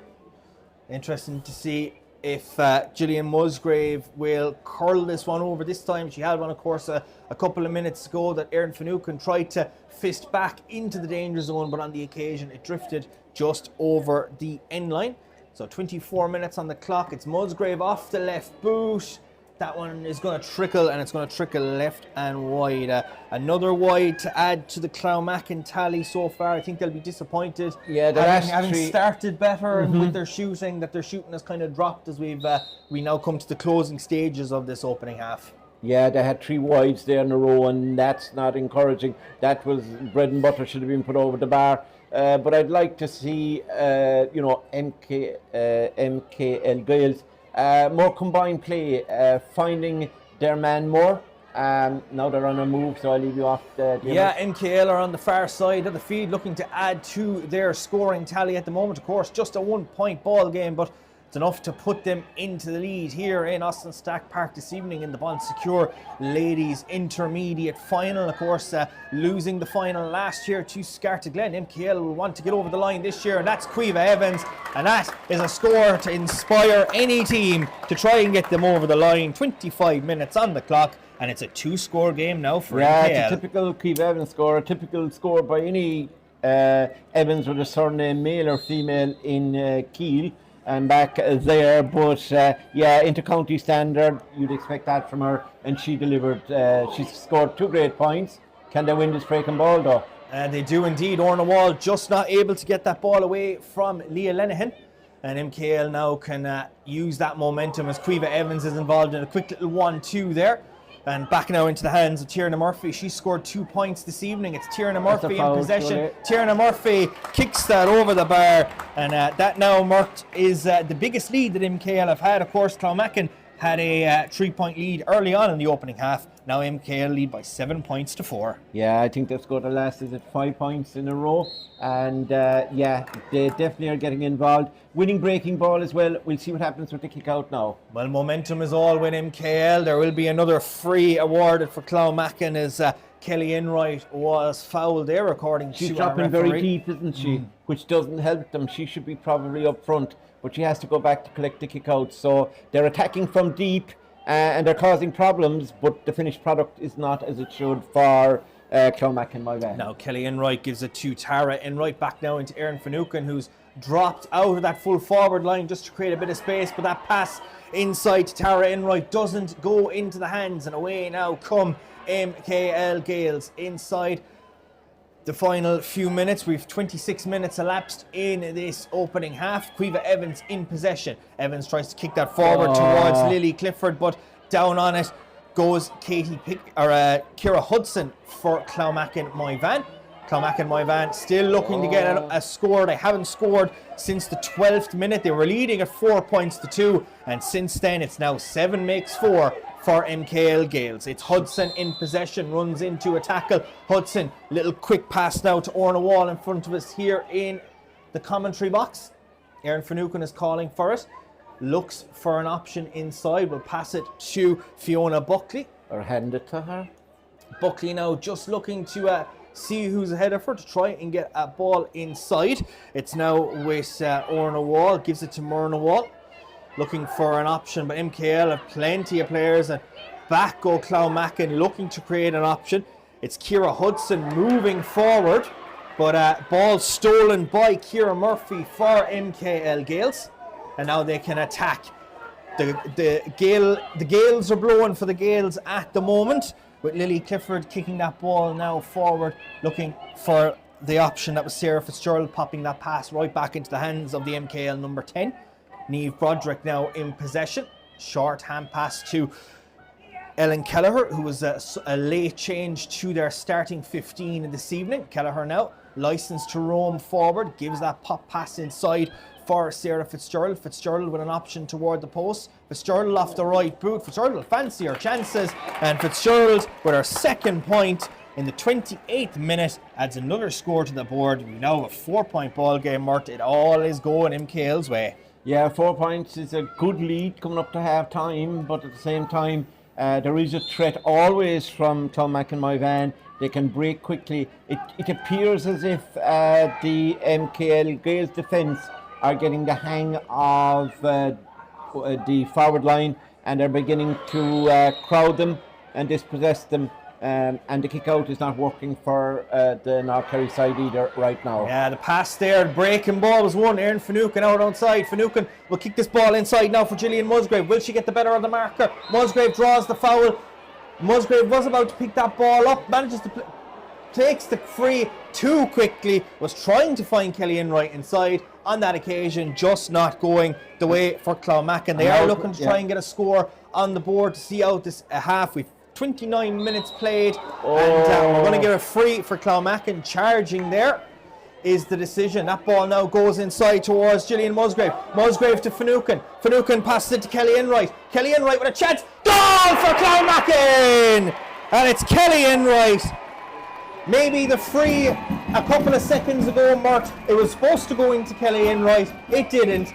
Interesting to see if Gillian Musgrave will curl this one over this time. She had one, of course, a couple of minutes ago that Erin Finucane tried to fist back into the danger zone, but on the occasion it drifted just over the end line. So 24 minutes on the clock. It's Musgrave off the left boot. That one is going to trickle, and it's going to trickle left and wide. Another wide to add to the Clounmacon tally so far. I think they'll be disappointed. Yeah, having started better with their shooting, that their shooting has kind of dropped as we now come to the closing stages of this opening half. Yeah, they had 3 wides there in a row, and that's not encouraging. That was bread and butter, should have been put over the bar. But I'd like to see, MKL Gaels, more combined play, finding their man more. Now they're on a move, so I'll leave you off. Yeah, MKL are on the far side of the field looking to add to their scoring tally at the moment. Of course, just a 1-point ball game, but it's enough to put them into the lead here in Austin Stack Park this evening in the Bon Secours Ladies Intermediate Final. Of course, losing the final last year to Scartaglen. MKL will want to get over the line this year, and that's Quiva Evans, and that is a score to inspire any team to try and get them over the line. 25 minutes on the clock, and it's a 2-score game now for MKL. It's a typical Quiva Evans score, a typical score by any Evans with a surname, male or female, in Kiel. And back there, but inter-county standard, you'd expect that from her, and she delivered. She's scored 2 great points. Can they win this breaking ball though? They do indeed. Orna Wall just not able to get that ball away from Leah Lenihan, and MKL now can use that momentum as Quiva Evans is involved in a quick little 1-2 there. And back now into the hands of Tierna Murphy. She scored 2 points this evening. It's Tierna Murphy in possession. Tierna Murphy kicks that over the bar, and that now marked is the biggest lead that MKL have had. Of course, Clounmacon had a 3-point lead early on in the opening half. Now MKL lead by 7 points to 4. Yeah, I think they've scored the last 5 points in a row, and they definitely are getting involved. Winning breaking ball as well. We'll see what happens with the kick out now. Well, momentum is all with MKL. There will be another free awarded for Clounmacon as Kelly Enright was fouled there, according She's to dropping our referee. very deep, isn't she? Which doesn't help them. She should be probably up front, but she has to go back to collect the kick out. So they're attacking from deep, and they're causing problems, but the finished product is not as it should for Clounmacon Moyvane. Now Kelly Enright gives it to Tara Enright, back now into Erin Finucane, who's dropped out of that full forward line just to create a bit of space, but that pass inside to Tara Enright doesn't go into the hands, and away now come MKL Gaels inside the final few minutes. We've 26 minutes elapsed in this opening half. Quiva Evans in possession. Evans tries to kick that forward towards Lily Clifford, but down on it goes Kira Hudson for Clounmacon Moyvane. Clounmacon Moyvane still looking to get a score. They haven't scored since the 12th minute. They were leading at 4 points to 2, and since then it's now 7 makes 4 for MKL Gaels. It's Hudson in possession, runs into a tackle. Hudson, little quick pass now to Orna Wall in front of us here in the commentary box. Erin Finucane is calling for it. Looks for an option inside. We'll pass it to Fiona Buckley. Or hand it to her. Buckley now just looking to see who's ahead of her to try and get a ball inside. It's now with Orna Wall. Gives it to Myrna Wall. Looking for an option, but MKL have plenty of players, and back go Clounmacon looking to create an option. It's Kira Hudson moving forward, but ball stolen by Kira Murphy for MKL Gaels, and now they can attack. The Gaels are blowing for the Gaels at the moment, with Lily Clifford kicking that ball now forward, looking for the option. That was Sarah Fitzgerald popping that pass right back into the hands of the MKL number 10. Niamh Broderick now in possession. Short hand pass to Ellen Kelleher, who was a late change to their starting 15 this evening. Kelleher now licensed to roam forward, gives that pop pass inside for Sarah Fitzgerald. Fitzgerald with an option toward the post. Fitzgerald off the right boot. Fitzgerald will fancy her chances, and Fitzgerald with her second point in the 28th minute adds another score to the board. We now have a 4-point ball game, Murt. It all is going MKL's way. Yeah, 4 points is a good lead coming up to half time, but at the same time, there is a threat always from Clounmacon Moyvane. They can break quickly. It appears as if the MKL Gaels defence are getting the hang of the forward line, and they're beginning to crowd them and dispossess them. And the kick out is not working for the North Kerry side either right now. Yeah, the pass there, the breaking ball was won. Erin Finucane out onside. Finucane will kick this ball inside now for Gillian Musgrave. Will she get the better of the marker? Musgrave draws the foul. Musgrave was about to pick that ball up, manages to takes the free too quickly, was trying to find Kelly Enright inside on that occasion, just not going the way for Clounmacon. They are looking to try and get a score on the board to see out this half. We've 29 minutes played, and we're going to get a free for Clounmacon. Charging there is the decision. That ball now goes inside towards Gillian Musgrave. Musgrave to Finucane. Finucane passes it to Kelly Enright. Kelly Enright with a chance. Goal for Clounmacon! And it's Kelly Enright. Maybe the free a couple of seconds ago, Mert, it was supposed to go into Kelly Enright. It didn't.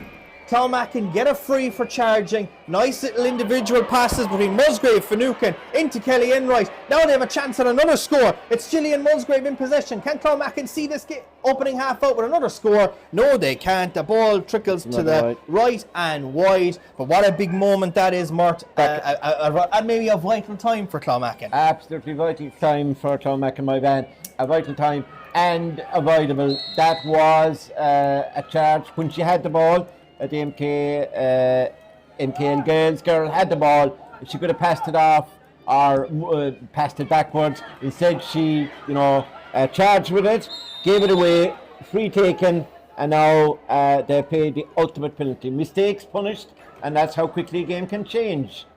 Clounmacon get a free for charging. Nice little individual passes between Musgrave, Finucane, into Kelly Enright. Now they have a chance at another score. It's Gillian Musgrave in possession. Can Clounmacon see this opening half out with another score? No, they can't. The ball trickles to the right and wide. But what a big moment that is, Mert. And maybe a vital time for Clounmacon. Absolutely vital time for Clounmacon, Moyvane. A vital time and avoidable. That was a charge when she had the ball. At the MKL Gaels girl had the ball. She could have passed it off or passed it backwards. Instead, she, charged with it, gave it away, free taken, and now they paid the ultimate penalty. Mistakes punished, and that's how quickly a game can change.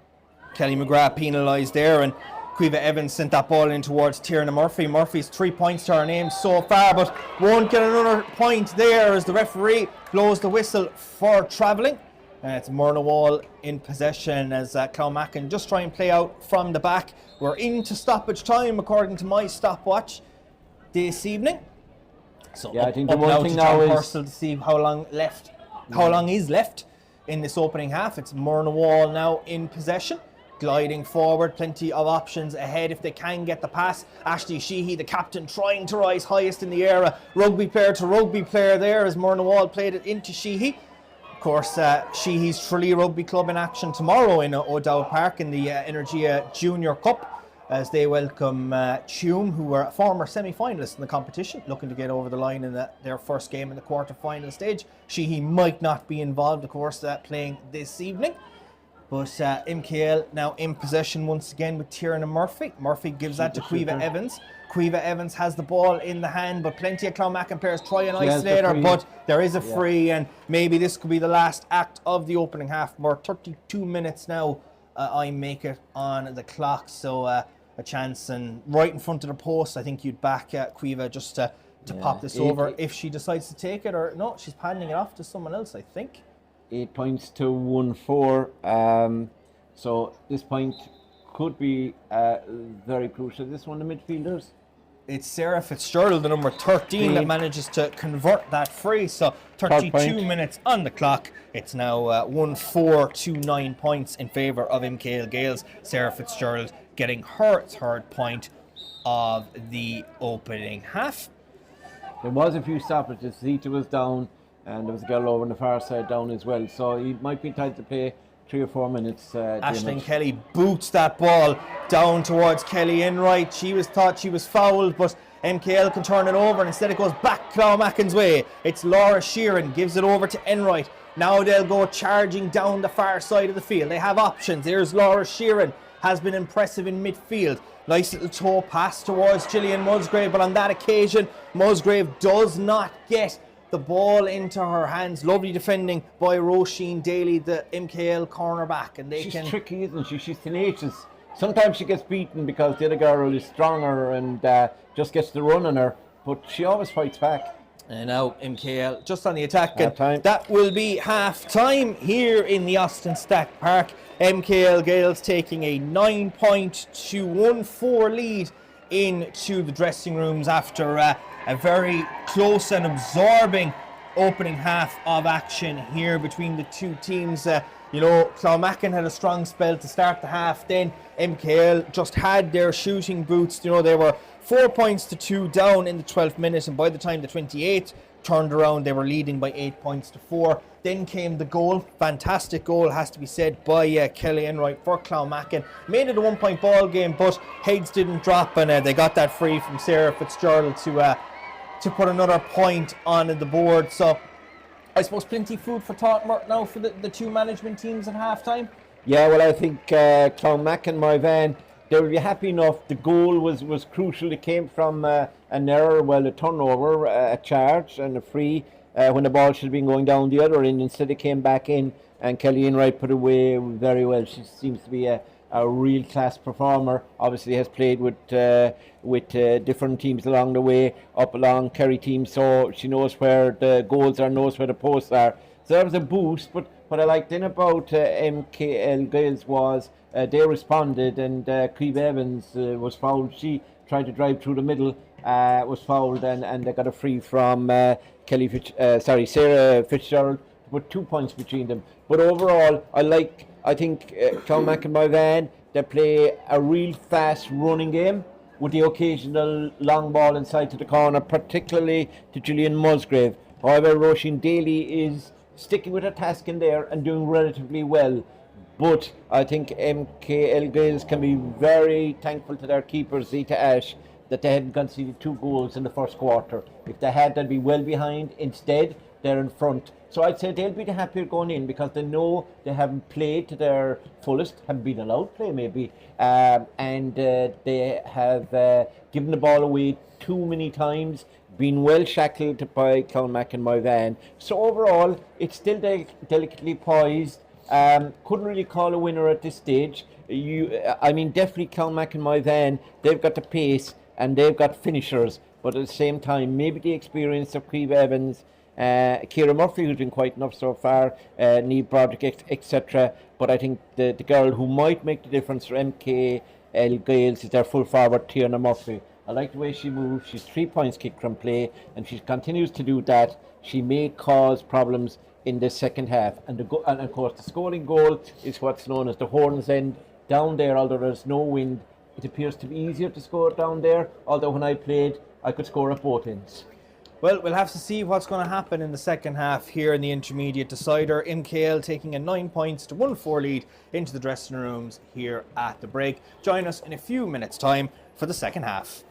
Kelly McGrath penalised there, and Quiva Evans sent that ball in towards Tierna Murphy. Murphy's 3 points to her name so far, but won't get another point there as the referee blows the whistle for travelling. It's Myrna Wall in possession as Clounmacon just try and play out from the back. We're into stoppage time according to my stopwatch this evening. So I think the one thing now is to see how long is left in this opening half. It's Myrna Wall now in possession. Gliding forward, plenty of options ahead if they can get the pass. Ashley Sheehy, the captain, trying to rise highest in the air. Rugby player to rugby player there as Myrna Wall played it into Sheehy. Of course, Sheehy's Tralee Rugby Club in action tomorrow in O'Dowd Park in the Energia Junior Cup as they welcome Tuam, who were former semi-finalists in the competition, looking to get over the line in their first game in the quarter-final stage. Sheehy might not be involved, of course, playing this evening. But MKL now in possession once again with Tierna Murphy. Murphy gives that to Quiva Evans. Quiva Evans has the ball in the hand, but plenty of Clounmacon players try and isolate her, but there is a free, and maybe this could be the last act of the opening half. More 32 minutes now, I make it on the clock, so a chance, and right in front of the post, I think you'd back Quiva just to pop this over if she decides to take it, or no, she's handing it off to someone else, I think. 8 points to 1-4. So this point could be very crucial. This one, the midfielders. It's Sarah Fitzgerald, the number 13, that manages to convert that free. So 32 minutes on the clock. It's now 1-4 to 9 points in favour of MKL Gaels. Sarah Fitzgerald getting her third point of the opening half. There was a few stoppages. Zita was down, and there was a girl over on the far side down as well. So he might be entitled to play 3 or 4 minutes. Aisling Kelly boots that ball down towards Kelly Enright. She thought she was fouled, but MKL can turn it over, and instead it goes back Clounmacon's way. It's Laura Sheeran, gives it over to Enright. Now they'll go charging down the far side of the field. They have options. Here's Laura Sheeran, has been impressive in midfield. Nice little toe pass towards Gillian Musgrave, but on that occasion, Musgrave does not get the ball into her hands. Lovely defending by Roisin Daly, the MKL cornerback. And she's tricky, isn't she? She's tenacious. Sometimes she gets beaten because the other girl is stronger and just gets the run on her, but she always fights back. And now MKL just on the attack. And that will be half time here in the Austin Stack Park. MKL Gaels taking a 9-point to 1-4 lead into the dressing rooms after a very close and absorbing opening half of action here between the two teams. Clounmacon had a strong spell to start the half, then MKL just had their shooting boots. They were 4 points to 2 down in the 12th minute, and by the time the 28th turned around, they were leading by 8 points to 4. Then came the goal, fantastic goal has to be said, by Kelly Enright for Clounmacon. Made it a 1-point ball game, but heads didn't drop, and they got that free from Sarah Fitzgerald to put another point on the board. So I suppose plenty food for thought now for the two management teams at halftime. Yeah, well, I think Clounmacon, Moyvane, they will be happy enough. The goal was crucial. It came from an error, a turnover, a charge and a free when the ball should have been going down the other end. Instead it came back in, and Kelly Enright put away very well. She seems to be a a real class performer. Obviously, has played with different teams along the way, up along Kerry team, so she knows where the goals are, knows where the posts are. So that was a boost. But what I liked then about MKL Gaels was they responded, and Cleve Evans was fouled. She tried to drive through the middle, was fouled, and they got a free from Sarah Fitzgerald to put 2 points between them. But overall, I think Clounmacon and Moyvane, they play a real fast running game with the occasional long ball inside to the corner, particularly to Gillian Musgrave. However, Roisin Daly is sticking with her task in there and doing relatively well. But I think MKL Gaels can be very thankful to their keeper, Zita Ash, that they hadn't conceded 2 goals in the first quarter. If they had, they'd be well behind. Instead, they're in front. So I'd say they'll be the happier going in because they know they haven't played to their fullest, haven't been allowed to play maybe, and they have given the ball away too many times, been well shackled by Clounmacon and Moyvane. So overall, it's still delicately poised. Couldn't really call a winner at this stage. Definitely Clounmacon and Moyvane, they've got the pace and they've got finishers, but at the same time, maybe the experience of Cleve Evans, Ciara Murphy, who's been quite enough so far, Niamh Broderick, etc. But I think the girl who might make the difference for MKL Gaels is their full forward, Ciara Murphy. I like the way she moves. She's 3 points kicked from play, and she continues to do that. She may cause problems in the second half. And of course, the scoring goal is what's known as the Horns End. Down there, although there's no wind, it appears to be easier to score down there. Although when I played, I could score at both ends. Well, we'll have to see what's going to happen in the second half here in the intermediate decider. MKL taking a 9 points to 1-4 lead into the dressing rooms here at the break. Join us in a few minutes' time for the second half.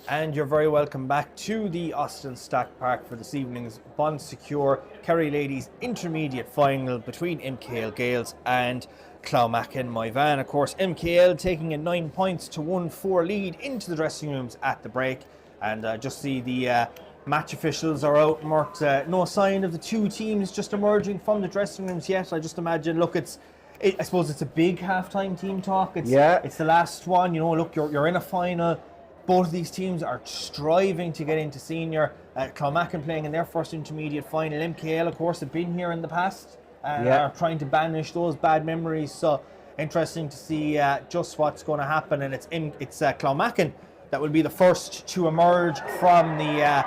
And you're very welcome back to the Austin Stack Park for this evening's Bond Secure Kerry Ladies Intermediate Final between MKL Gaels and Clounmacon Moyvane. Of course, MKL taking a 9 points to 1-4 lead into the dressing rooms at the break. And just see the match officials are out, marked. No sign of the two teams just emerging from the dressing rooms yet. I just imagine, look, I suppose it's a big halftime team talk. It's the last one. You know, look, you're in a final. Both of these teams are striving to get into senior. Clounmacon playing in their first intermediate final. MKL, of course, have been here in the past and are trying to banish those bad memories. So interesting to see just what's going to happen. And it's Clounmacon that will be the first to emerge from the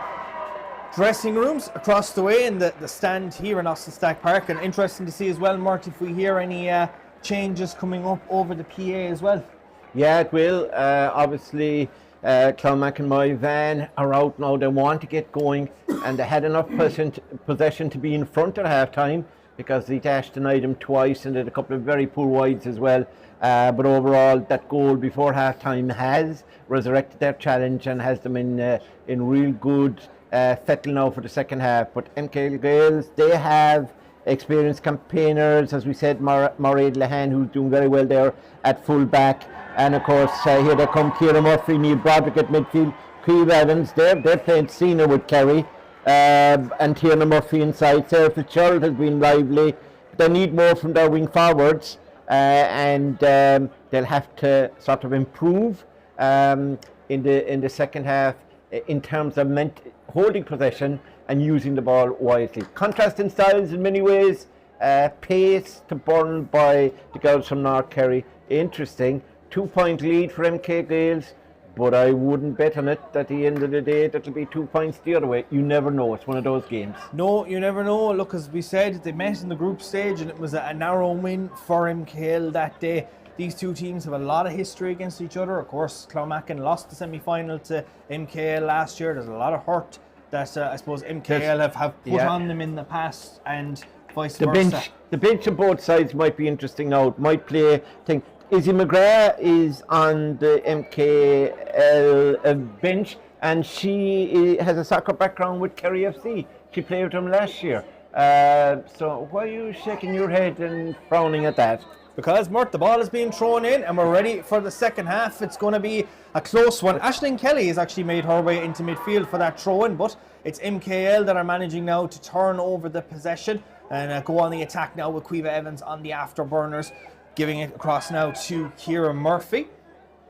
dressing rooms across the way in the stand here in Austin Stack Park. And interesting to see as well, Mart, if we hear any changes coming up over the PA as well. Yeah, it will. Obviously, Clounmacon and Moyvane are out now. They want to get going, and they had enough possession to be in front at half time because the Dash denied them twice and did a couple of very poor wides as well. But overall, that goal before half time has resurrected their challenge and has them in real good fettle now for the second half. But MKL Gaels, they have experienced campaigners, as we said, Mairead Lehan, who's doing very well there at full back. And of course, here they come, Ciara Murphy, Neil Broderick at midfield, Queen Evans, they're playing senior with Kerry, and Ciara Murphy inside. Sarah Fitzgerald has been lively. They need more from their wing forwards, and they'll have to sort of improve in the second half in terms of holding possession and using the ball wisely. Contrasting styles in many ways, pace to burn by the girls from North Kerry. Interesting. 2-point lead for MK Gaels, but I wouldn't bet on it at the end of the day that'll be 2 points the other way. You never know. It's one of those games. No, you never know. Look, as we said, they met in the group stage and it was a narrow win for MKL that day. These two teams have a lot of history against each other. Of course, Clounmacon lost the semi-final to MKL last year. There's a lot of hurt that I suppose MKL have put on them in the past, and vice versa. The bench on both sides might be interesting now. It might play thing. Izzy McGrath is on the MKL bench, and she has a soccer background with Kerry FC. She played with them last year. So why are you shaking your head and frowning at that? Because, Murt, the ball is being thrown in and we're ready for the second half. It's going to be a close one. Aisling Kelly has actually made her way into midfield for that throw-in, but it's MKL that are managing now to turn over the possession and go on the attack now with Quiva Evans on the afterburners. Giving it across now to Ciara Murphy.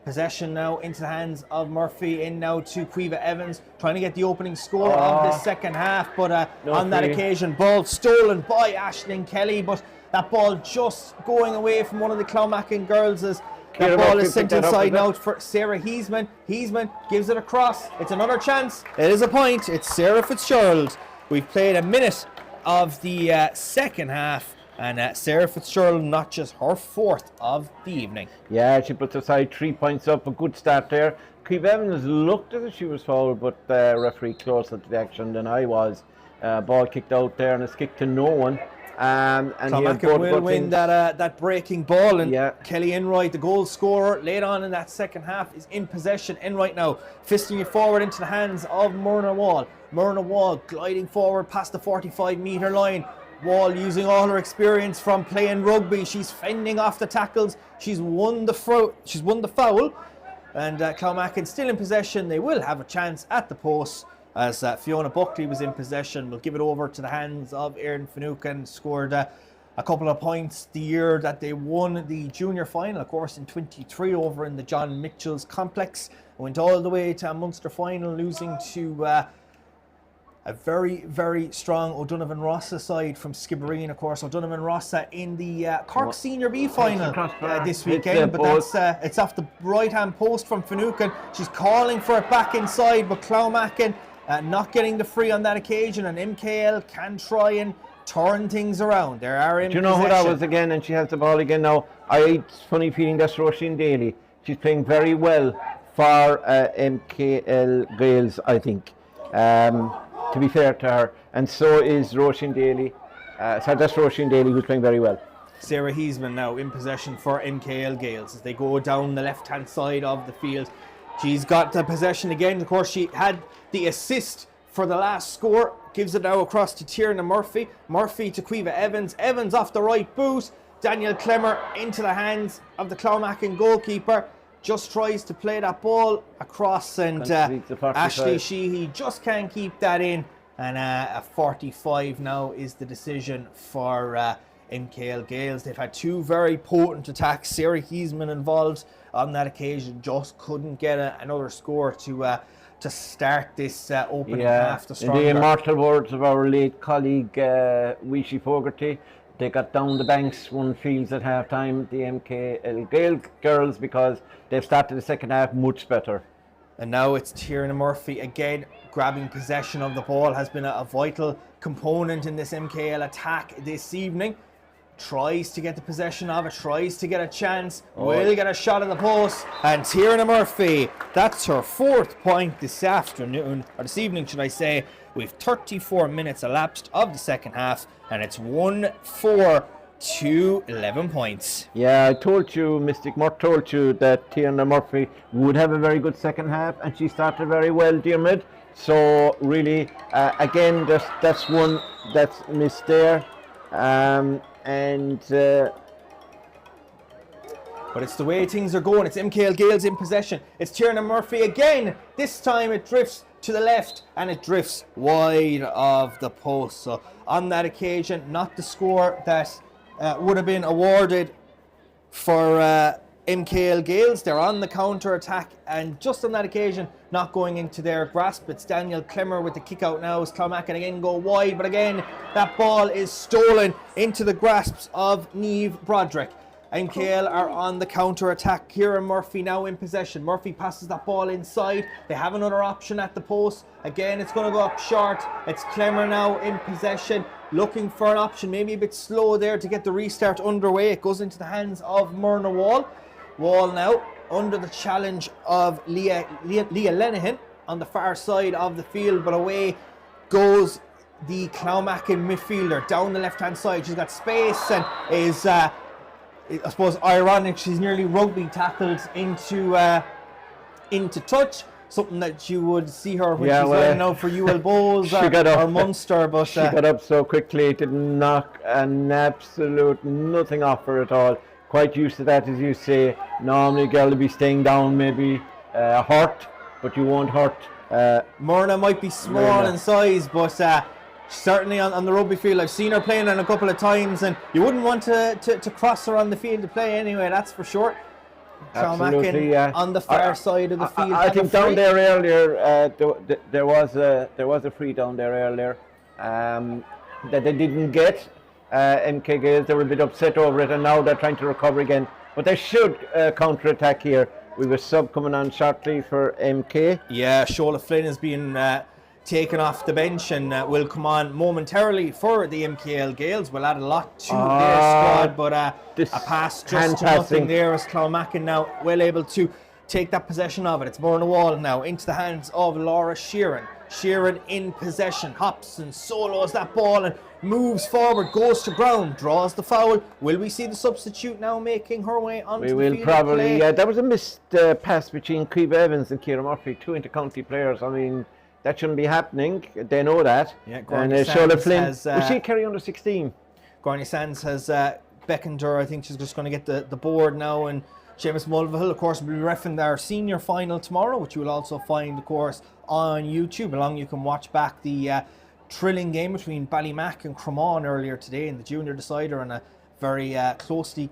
Possession now into the hands of Murphy, in now to Quiva Evans, trying to get the opening score of the second half, but on that occasion, ball stolen by Aisling Kelly, but that ball just going away from one of the Clounmacon girls as that ball is sent inside now for Sarah Heisman. Heisman gives it across. It's another chance. It is a point. It's Sarah Fitzgerald. We've played a minute of the second half. And Sarah Fitzgerald, not just her fourth of the evening. Yeah, she puts aside 3 points up. A good start there. Quiva Evans looked as if she was fouled, but the referee closer to the action than I was. Ball kicked out there and it's kicked to no one. And Clounmacon will win that breaking ball. And Kelly Enright, the goal scorer, late on in that second half, is in possession. Enright now fisting it forward into the hands of Myrna Wall. Myrna Wall gliding forward past the 45-metre line. Wall using all her experience from playing rugby. She's fending off the tackles. She's won the foul. And Clounmacon still in possession. They will have a chance at the post as Fiona Buckley was in possession. We'll give it over to the hands of Erin Finucane. Scored a couple of points the year that they won the junior final, of course, in 23 over in the John Mitchell's complex. Went all the way to a Munster final, losing to a very, very strong O'Donovan Rossa side from Skibbereen, of course. O'Donovan Rossa in the Cork Senior B final this weekend, but it's off the right-hand post from Finucane. She's calling for it back inside, but Clounmacon not getting the free on that occasion, and MKL can try and turn things around. There are in Do you know who that was again? And she has the ball again now. It's funny feeling that's Roisin Daly. She's playing very well for MKL Gaels, I think. To be fair to her, and so is Roisin Daly. So that's Roisin Daly who's playing very well. Sarah Heisman now in possession for MKL Gaels as they go down the left-hand side of the field. She's got the possession again. Of course, she had the assist for the last score. Gives it now across to Tierna Murphy. Murphy to Quiva Evans. Evans off the right boot. Daniel Clemmer into the hands of the Clounmacon goalkeeper. Just tries to play that ball across, and Ashley Sheehy just can't keep that in. And a 45 now is the decision for MKL Gaels. They've had two very potent attacks. Sarah Heisman involved on that occasion, just couldn't get another score to start this opening half. In the immortal words of our late colleague Wishi Fogarty, they got down the banks, won fields at half time, the MKL Gael girls, because they've started the second half much better. And now it's Tierna Murphy again grabbing possession of the ball. Has been a vital component in this MKL attack this evening. Tries to get the possession of it, tries to get a chance, will get a shot at the post, and Tierna Murphy, that's her 4th point this afternoon, or this evening should I say, with 34 minutes elapsed of the second half, and it's 1-4 to 11 points. Yeah, I told you, Mystic Murt told you that Tierna Murphy would have a very good second half, and she started very well, Diarmid. So really, again, that's one that's missed there. But it's the way things are going. It's MKL Gaels in possession. It's Tierna Murphy again. This time it drifts to the left and it drifts wide of the post. So on that occasion, not the score that would have been awarded for MKL Gaels. They're on the counter attack, and just on that occasion, not going into their grasp. It's Daniel Clemmer with the kick out now as Clounmacon again go wide, but again that ball is stolen into the grasps of Niamh Broderick. MKL are on the counter attack. Kieran Murphy now in possession. Murphy passes that ball inside. They have another option at the post. Again, it's going to go up short. It's Clemmer now in possession, looking for an option, maybe a bit slow there to get the restart underway. It goes into the hands of Myrna Wall. Wall now under the challenge of Leah Lenihan on the far side of the field, but away goes the Clounmacon midfielder down the left hand side. She's got space and is I suppose ironic, she's nearly rugby tackled into touch, something that you would see her when she's lining out for UL Bowls or Munster, but she got up so quickly, it didn't knock an absolute nothing off her at all. Quite used to that, as you say. Normally a girl will be staying down, maybe hurt, but you won't hurt. Myrna might be small in size, but certainly on the rugby field, I've seen her playing on a couple of times, and you wouldn't want to cross her on the field to play anyway, that's for sure. Absolutely, on the far side of the field. I think down there earlier, there was a free down there earlier that they didn't get. MK Gaels, they were a bit upset over it, and now they're trying to recover again. But they should counter-attack here. We have a sub coming on shortly for MK. Yeah, Shola Flynn has been taken off the bench and will come on momentarily for the MKL Gaels. We'll add a lot to their squad, but a pass just to nothing there as Clounmacon now well able to take that possession of it. It's Myrna Wall now into the hands of Laura Sheeran. Sheeran in possession, hops and solos that ball and moves forward, goes to ground, draws the foul. Will we see the substitute now making her way onto the field? We will probably. That was a missed pass between Quiva Evans and Kira Murphy, two inter-county players. I mean, that shouldn't be happening. They know that. Yeah, and Shola Flynn, was she Kerry under 16? Gorny Sands has beckoned her. I think she's just going to get the board now, and Seamus Mulvihill, of course, will be reffing their senior final tomorrow, which you will also find, of course, on YouTube. Along, you can watch back the thrilling game between Ballymac and Cremon earlier today in the junior decider, and a very closely,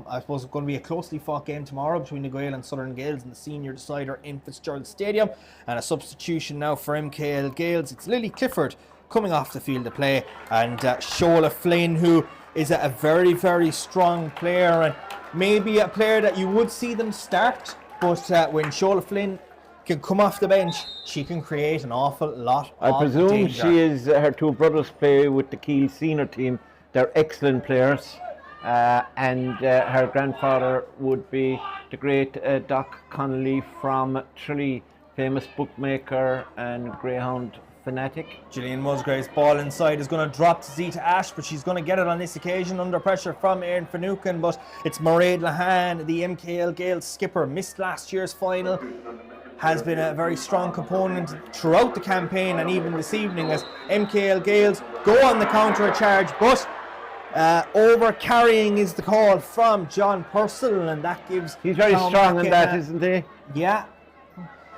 I suppose, going to be a closely fought game tomorrow between the Gael and Southern Gaels in the senior decider in Fitzgerald Stadium. And a substitution now for MKL Gaels. It's Lily Clifford coming off the field to play, and Shola Flynn, who is a very, very strong player, and maybe a player that you would see them start, but when Shola Flynn can come off the bench, she can create an awful lot of I presume danger. she is, her two brothers play with the Keel senior team. They're excellent players, and her grandfather would be the great Doc Connolly from Tralee, famous bookmaker and greyhound fanatic. Gillian Musgrave's ball inside is going to drop to Zita Ash, but she's going to get it on this occasion under pressure from Erin Finucane. But it's Mairead Lahan, the MKL Gaels skipper, missed last year's final. has been a very strong component throughout the campaign and even this evening as MKL Gaels go on the counter charge, but over carrying is the call from John Purcell, and that gives He's very strong in that, isn't he? Yeah,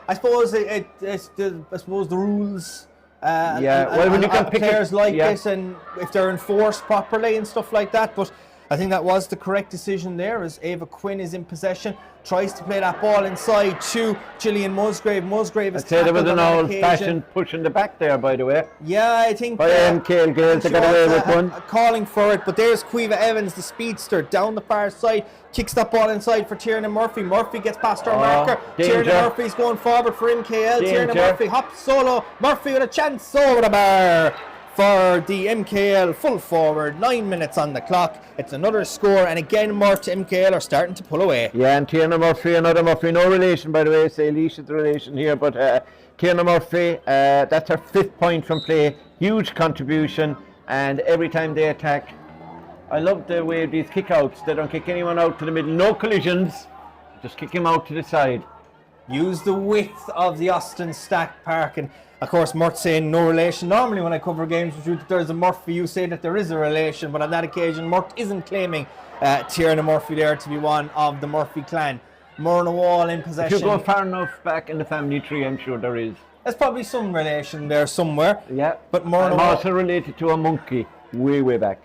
I suppose it's the rules. Well, when you can pick players like yeah. this, and if they're enforced properly and stuff like that, but I think that was the correct decision there as Ava Quinn is in possession, tries to play that ball inside to Gillian Musgrave. Musgrave is I'd say there was tackled an on that old-fashioned occasion. push in the back there, by the way. Yeah, I think By MKL Gaels, they got away with one. Calling for it, but there's Quiva Evans, the speedster, down the far side, kicks that ball inside for Tiernan Murphy. Murphy gets past our marker. Danger. Tiernan Murphy's going forward for MKL. Danger. Tiernan Murphy hops solo. Murphy with a chance over the bar for the MKL full forward. 9 minutes on the clock. It's another score, and again, MKL are starting to pull away. Yeah, and Tiernan Murphy, another Murphy, no relation, by the way, say Alicia's relation here, but Tiernan Murphy, that's her 5th point from play, huge contribution, and every time they attack, I love the way these kick-outs, they don't kick anyone out to the middle, no collisions, just kick him out to the side. Use the width of the Austin Stack Park, and of course Murt saying no relation. Normally when I cover games with you that there's a Murphy, you say that there is a relation, but on that occasion Murt isn't claiming Tiernan Murphy there to be one of the Murphy clan. Myrna Wall in possession. If you go far enough back in the family tree, I'm sure there is. There's probably some relation there somewhere. Yeah, but Myrna I'm Wall, also related to a monkey way back.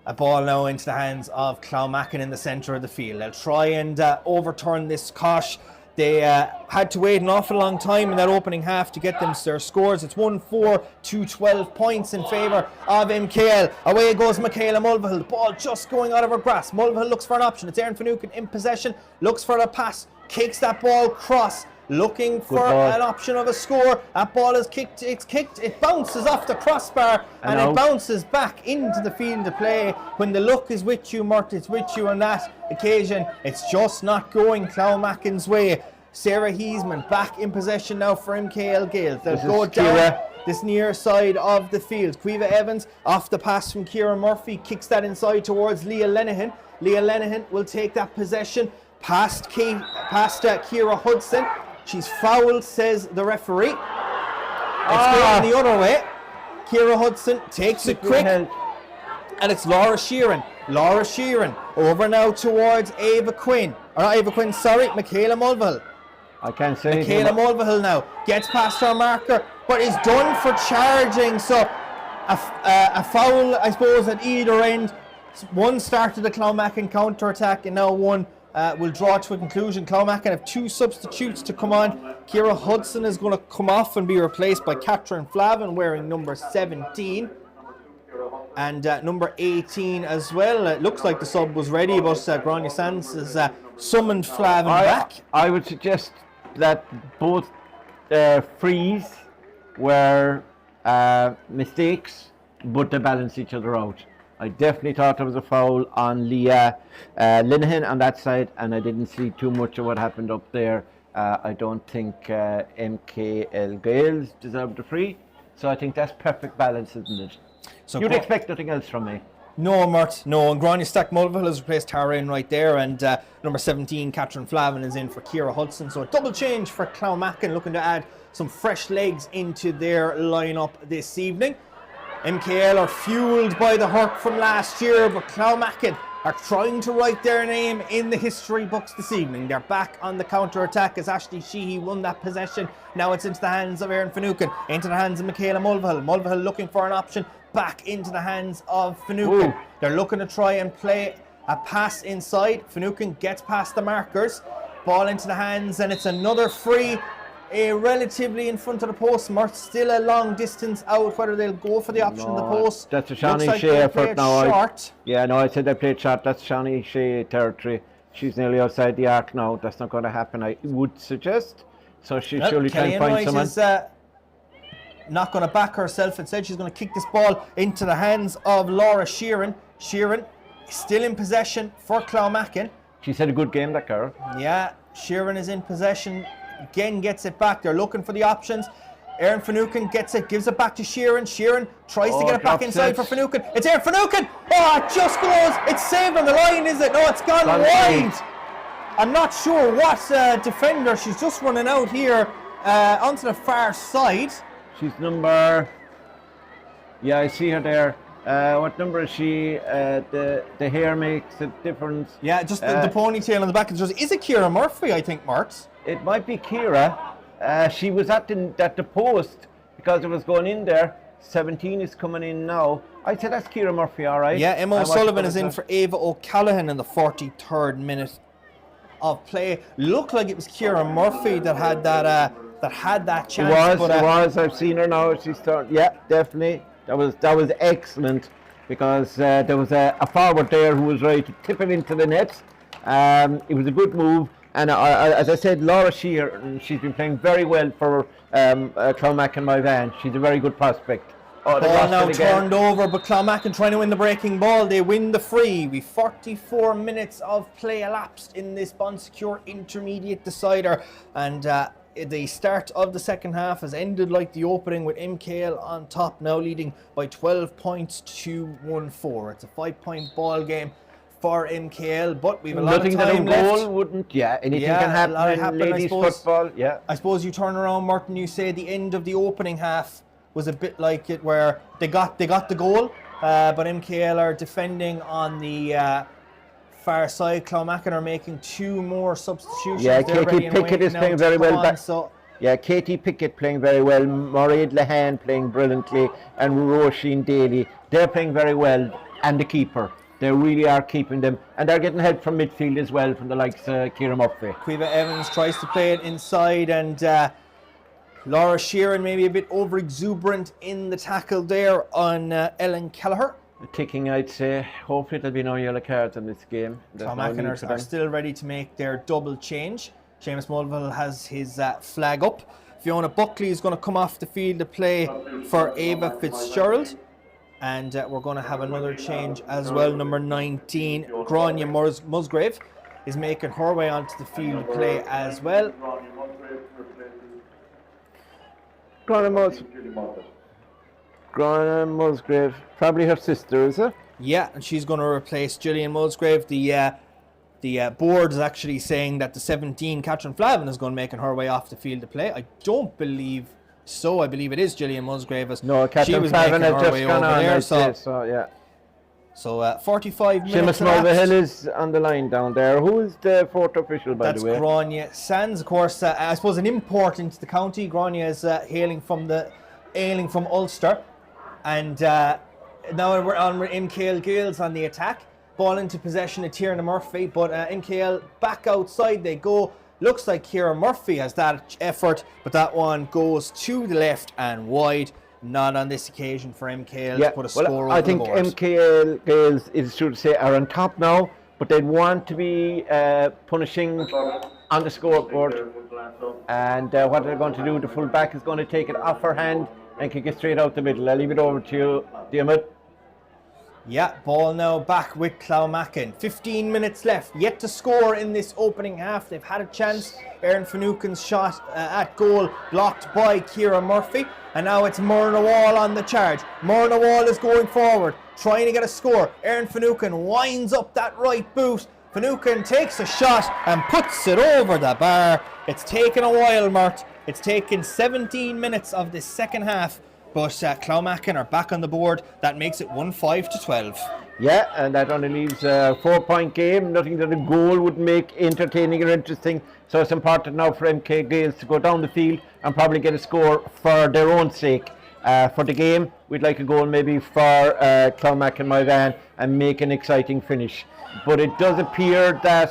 a ball now into the hands of Clounmacon in the centre of the field. They'll try and overturn this Kosh. They had to wait an awful long time in that opening half to get them their scores. It's 1-4 to 12 points in favour of MKL. Away goes Michaela Mulvihill. The ball just going out of her grasp. Mulvihill looks for an option. It's Erin Finucane in possession. Looks for a pass. Kicks that ball cross. Looking for an option of a score. That ball is kicked. It's kicked. It bounces off the crossbar and it bounces back into the field of play. When the luck is with you, Murt, it's with you on that occasion. It's just not going Clounmacon's way. Sarah Heisman back in possession now for MKL Gaels. They'll go down this near side of the field. Quiva Evans off the pass from Ciara Murphy. Kicks that inside towards Leah Lenihan. Leah Lenihan will take that possession past Ciara Hudson. She's fouled, says the referee. It's going the other way. Ciara Hudson takes it quick. And it's Laura Sheeran. Laura Sheeran over now towards Ava Quinn. Or not Ava Quinn, sorry, Michaela Mulvihill. I can't say Michaela Mulvihill now gets past her marker, but is done for charging. So a foul, I suppose, at either end. One started the Clounmacon counter-attack, and now one will draw to a conclusion. Clounmacon have 2 substitutes to come on. Ciara Hudson is going to come off and be replaced by Catherine Flavin wearing number 17. And number 18 as well. It looks like the sub was ready, but Grania Sands has summoned Flavin back. I would suggest that both frees were mistakes, but they balance each other out. I definitely thought there was a foul on Leah Linehan on that side, and I didn't see too much of what happened up there. I don't think MKL Gaels deserved a free, so I think that's perfect balance, isn't it? So you'd expect nothing else from me. No, Murt, no. And Grania Stack Mulvihill has replaced Tara in right there, and number 17, Catherine Flavin, is in for Ciara Hudson. So a double change for Clounmacon, looking to add some fresh legs into their lineup this evening. MKL are fueled by the hurt from last year, but Clounmacon are trying to write their name in the history books this evening. They're back on the counter-attack as Ashley Sheehy won that possession. Now it's into the hands of Erin Finucane, into the hands of Michaela Mulvihill. Mulvihill looking for an option, back into the hands of Finucane. They're looking to try and play a pass inside. Finucane gets past the markers, ball into the hands, and it's another free. Relatively in front of the post. Murt still a long distance out, whether they'll go for the option of the post. That's a Shawnee Shea effort now. I said they played short. That's Shawnee Shea territory. She's nearly outside the arc now. That's not going to happen, I would suggest. So she'll surely try and find someone. Is not going to back herself. Instead, she's going to kick this ball into the hands of Laura Sheeran. Sheeran still in possession for Clounmacon. She's had a good game, that girl. Yeah, Sheeran is in possession. Again gets it back. They're looking for the options. Erin Finucane gets it, gives it back to Sheeran. Sheeran tries to get it back inside for Finucane. It's Erin Finucane. Oh, it just goes. It's saved on the line, is it? No, it's gone wide. I'm not sure what defender. She's just running out here. onto the far side. She's number. Yeah, I see her there. What number is she? The hair makes a difference. Yeah, just the ponytail on the back of the jersey. Is it Ciara Murphy, I think, Mart? It might be Kira. She was at the post because it was going in there. 17 is coming in now. I'd say that's Ciara Murphy, all right. Yeah, Emma O'Sullivan is in for Ava O'Callaghan in the 43rd minute of play. Looked like it was Ciara Murphy that had that chance. It was. I've seen her now. She's starting. Yeah, definitely. That was excellent because there was a forward there who was ready to tip it into the net. It was a good move. And as I said, Laura Shear, she's been playing very well for Clounmacon Moyvane. She's a very good prospect. Ball now turned over, but Clounmacon trying to win the breaking ball. They win the free. With 44 minutes of play elapsed in this Bond Secure intermediate decider. And the start of the second half has ended like the opening, with MKL on top, now leading by 12 points to 1-4. It's a 5-point ball game for MKL, but we've a lot of time left. Goal wouldn't, anything can happen in ladies football. I suppose you turn around, Martin, you say the end of the opening half was a bit like it, where they got the goal, but MKL are defending on the far side. Clounmacon are making 2 more substitutions. Yeah, Katie Pickett is playing very well. Katie Pickett playing very well. Mairead Lehan playing brilliantly, and Roisin Daly. They're playing very well, and the keeper. They really are keeping them, and they're getting help from midfield as well, from the likes of Ciara Murphy. Quiva Evans tries to play it inside, and Laura Sheeran maybe a bit over exuberant in the tackle there on Ellen Kelleher. Ticking, I'd say. Hopefully there'll be no yellow cards in this game. Clounmacon are still ready to make their double change. Seamus Mulville has his flag up. Fiona Buckley is going to come off the field to play for Ava Fitzgerald. And we're going to have another change as well. Number 19, Grania Musgrave, is making her way onto the field to play as well. Grania Musgrave, probably her sister, is it? Yeah, and she's going to replace Gillian Musgrave. The board is actually saying that the 17, Catherine Flavin, is going to making her way off the field to play. I don't believe so. I believe it is Gillian Musgrave. No, Catherine Flavin has just gone on there. So 45 minutes. Seamus Mulvihill is on the line down there. Who is the fourth official, by the way? That's Grania Sands, of course. I suppose an import into the county. Grania is hailing from Ulster, and now we're on MKL Gaels on the attack. Ball into possession of Tierna Murphy, but MKL back outside they go. Looks like Ciara Murphy has that effort, but that one goes to the left and wide. Not on this occasion for MKL to put a score over the board. I think MKL Gaels, is true to say, are on top now, but they'd want to be punishing on the scoreboard. And what they're going to do, the full back is going to take it off her hand and kick it straight out the middle. I'll leave it over to you, Diarmuid. Yeah, ball now back with Clounmacon. 15 minutes left, yet to score in this opening half. They've had a chance. Erin Finucane's shot at goal blocked by Ciara Murphy. And now it's Myrna Wall on the charge. Myrna Wall is going forward, trying to get a score. Erin Finucane winds up that right boot. Finucane takes a shot and puts it over the bar. It's taken a while, Mert. It's taken 17 minutes of this second half. But Clounmacon are back on the board. That makes it 1-5-12. Yeah, and that only leaves a 4-point game. Nothing that a goal would make entertaining or interesting. So it's important now for MK Gaels to go down the field and probably get a score for their own sake. For the game, we'd like a goal maybe for Clounmacon Moyvane and make an exciting finish. But it does appear that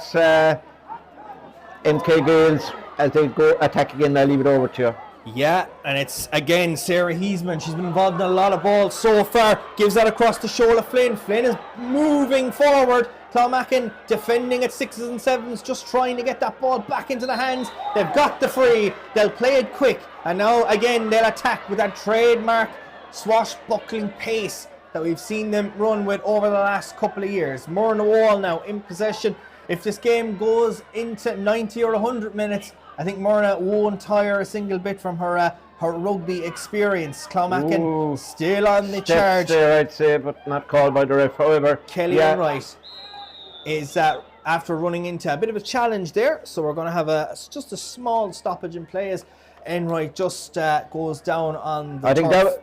MK Gaels, as they go attack again, I'll leave it over to you. Yeah, and it's again Sarah Heisman. She's been involved in a lot of balls so far. Gives that across the shoulder. Flynn is moving forward. Clounmacon defending at 6s and 7s, just trying to get that ball back into the hands. They've got the free. They'll play it quick, and now again they'll attack with that trademark swashbuckling pace that we've seen them run with over the last couple of years. Myrna Wall now in possession. If this game goes into 90 or 100 minutes, I think Myrna won't tire a single bit from her rugby experience. Clounmacon still on the charge. There, I'd say, but not called by the ref. However, Kelly Wright is after running into a bit of a challenge there, so we're going to have just a small stoppage in play as Enright just goes down on the I think turf.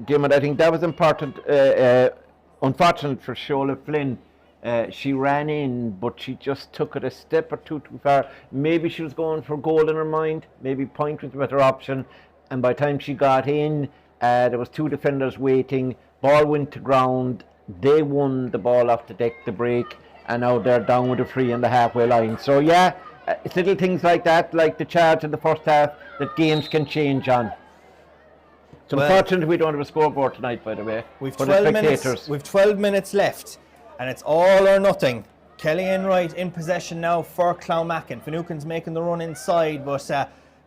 Diarmuid, I think that was important. Unfortunate for Shola Flynn. She ran in, but she just took it a step or two too far. Maybe she was going for goal in her mind. Maybe point was a better option. And by the time she got in, there was 2 defenders waiting. Ball went to ground. They won the ball off the deck, the break, and now they're down with a free on the halfway line. So yeah, it's little things like that, like the charge in the first half, that games can change on. It's unfortunate we don't have a scoreboard tonight, by the way. We've for 12 the minutes. spectators. We've 12 minutes left, and it's all or nothing. Kelly Enright in possession now for Clounmacon. Finucane's making the run inside, but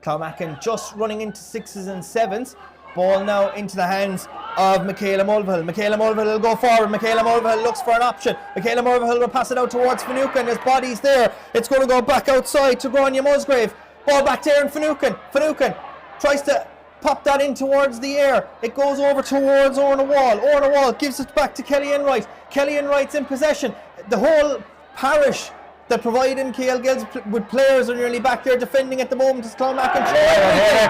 Clounmacon just running into 6s and 7s. Ball now into the hands of Michaela Mulvihill. Michaela Mulvihill will go forward. Michaela Mulvihill looks for an option. Michaela Mulvihill will pass it out towards Finucane. His body's there. It's going to go back outside to Grania Musgrave. Ball back there in Finucane. Finucane tries to pop that in towards the air. It goes over towards Orna Wall. Orna Wall gives it back to Kelly Enright. Kelly Enright's in possession. The whole parish that provide MKL Gaels with players are nearly back there defending at the moment as Clounmacon.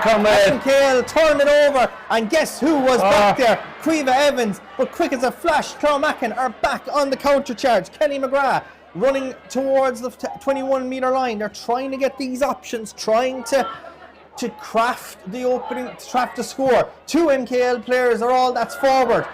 MKL turn it over, and guess who was back there? Cueva Evans. But quick as a flash, Clounmacon are back on the counter charge. Kenny McGrath running towards the 21-metre line. They're trying to get these options, trying to craft the opening, to craft the score. 2 MKL players are all that's forward.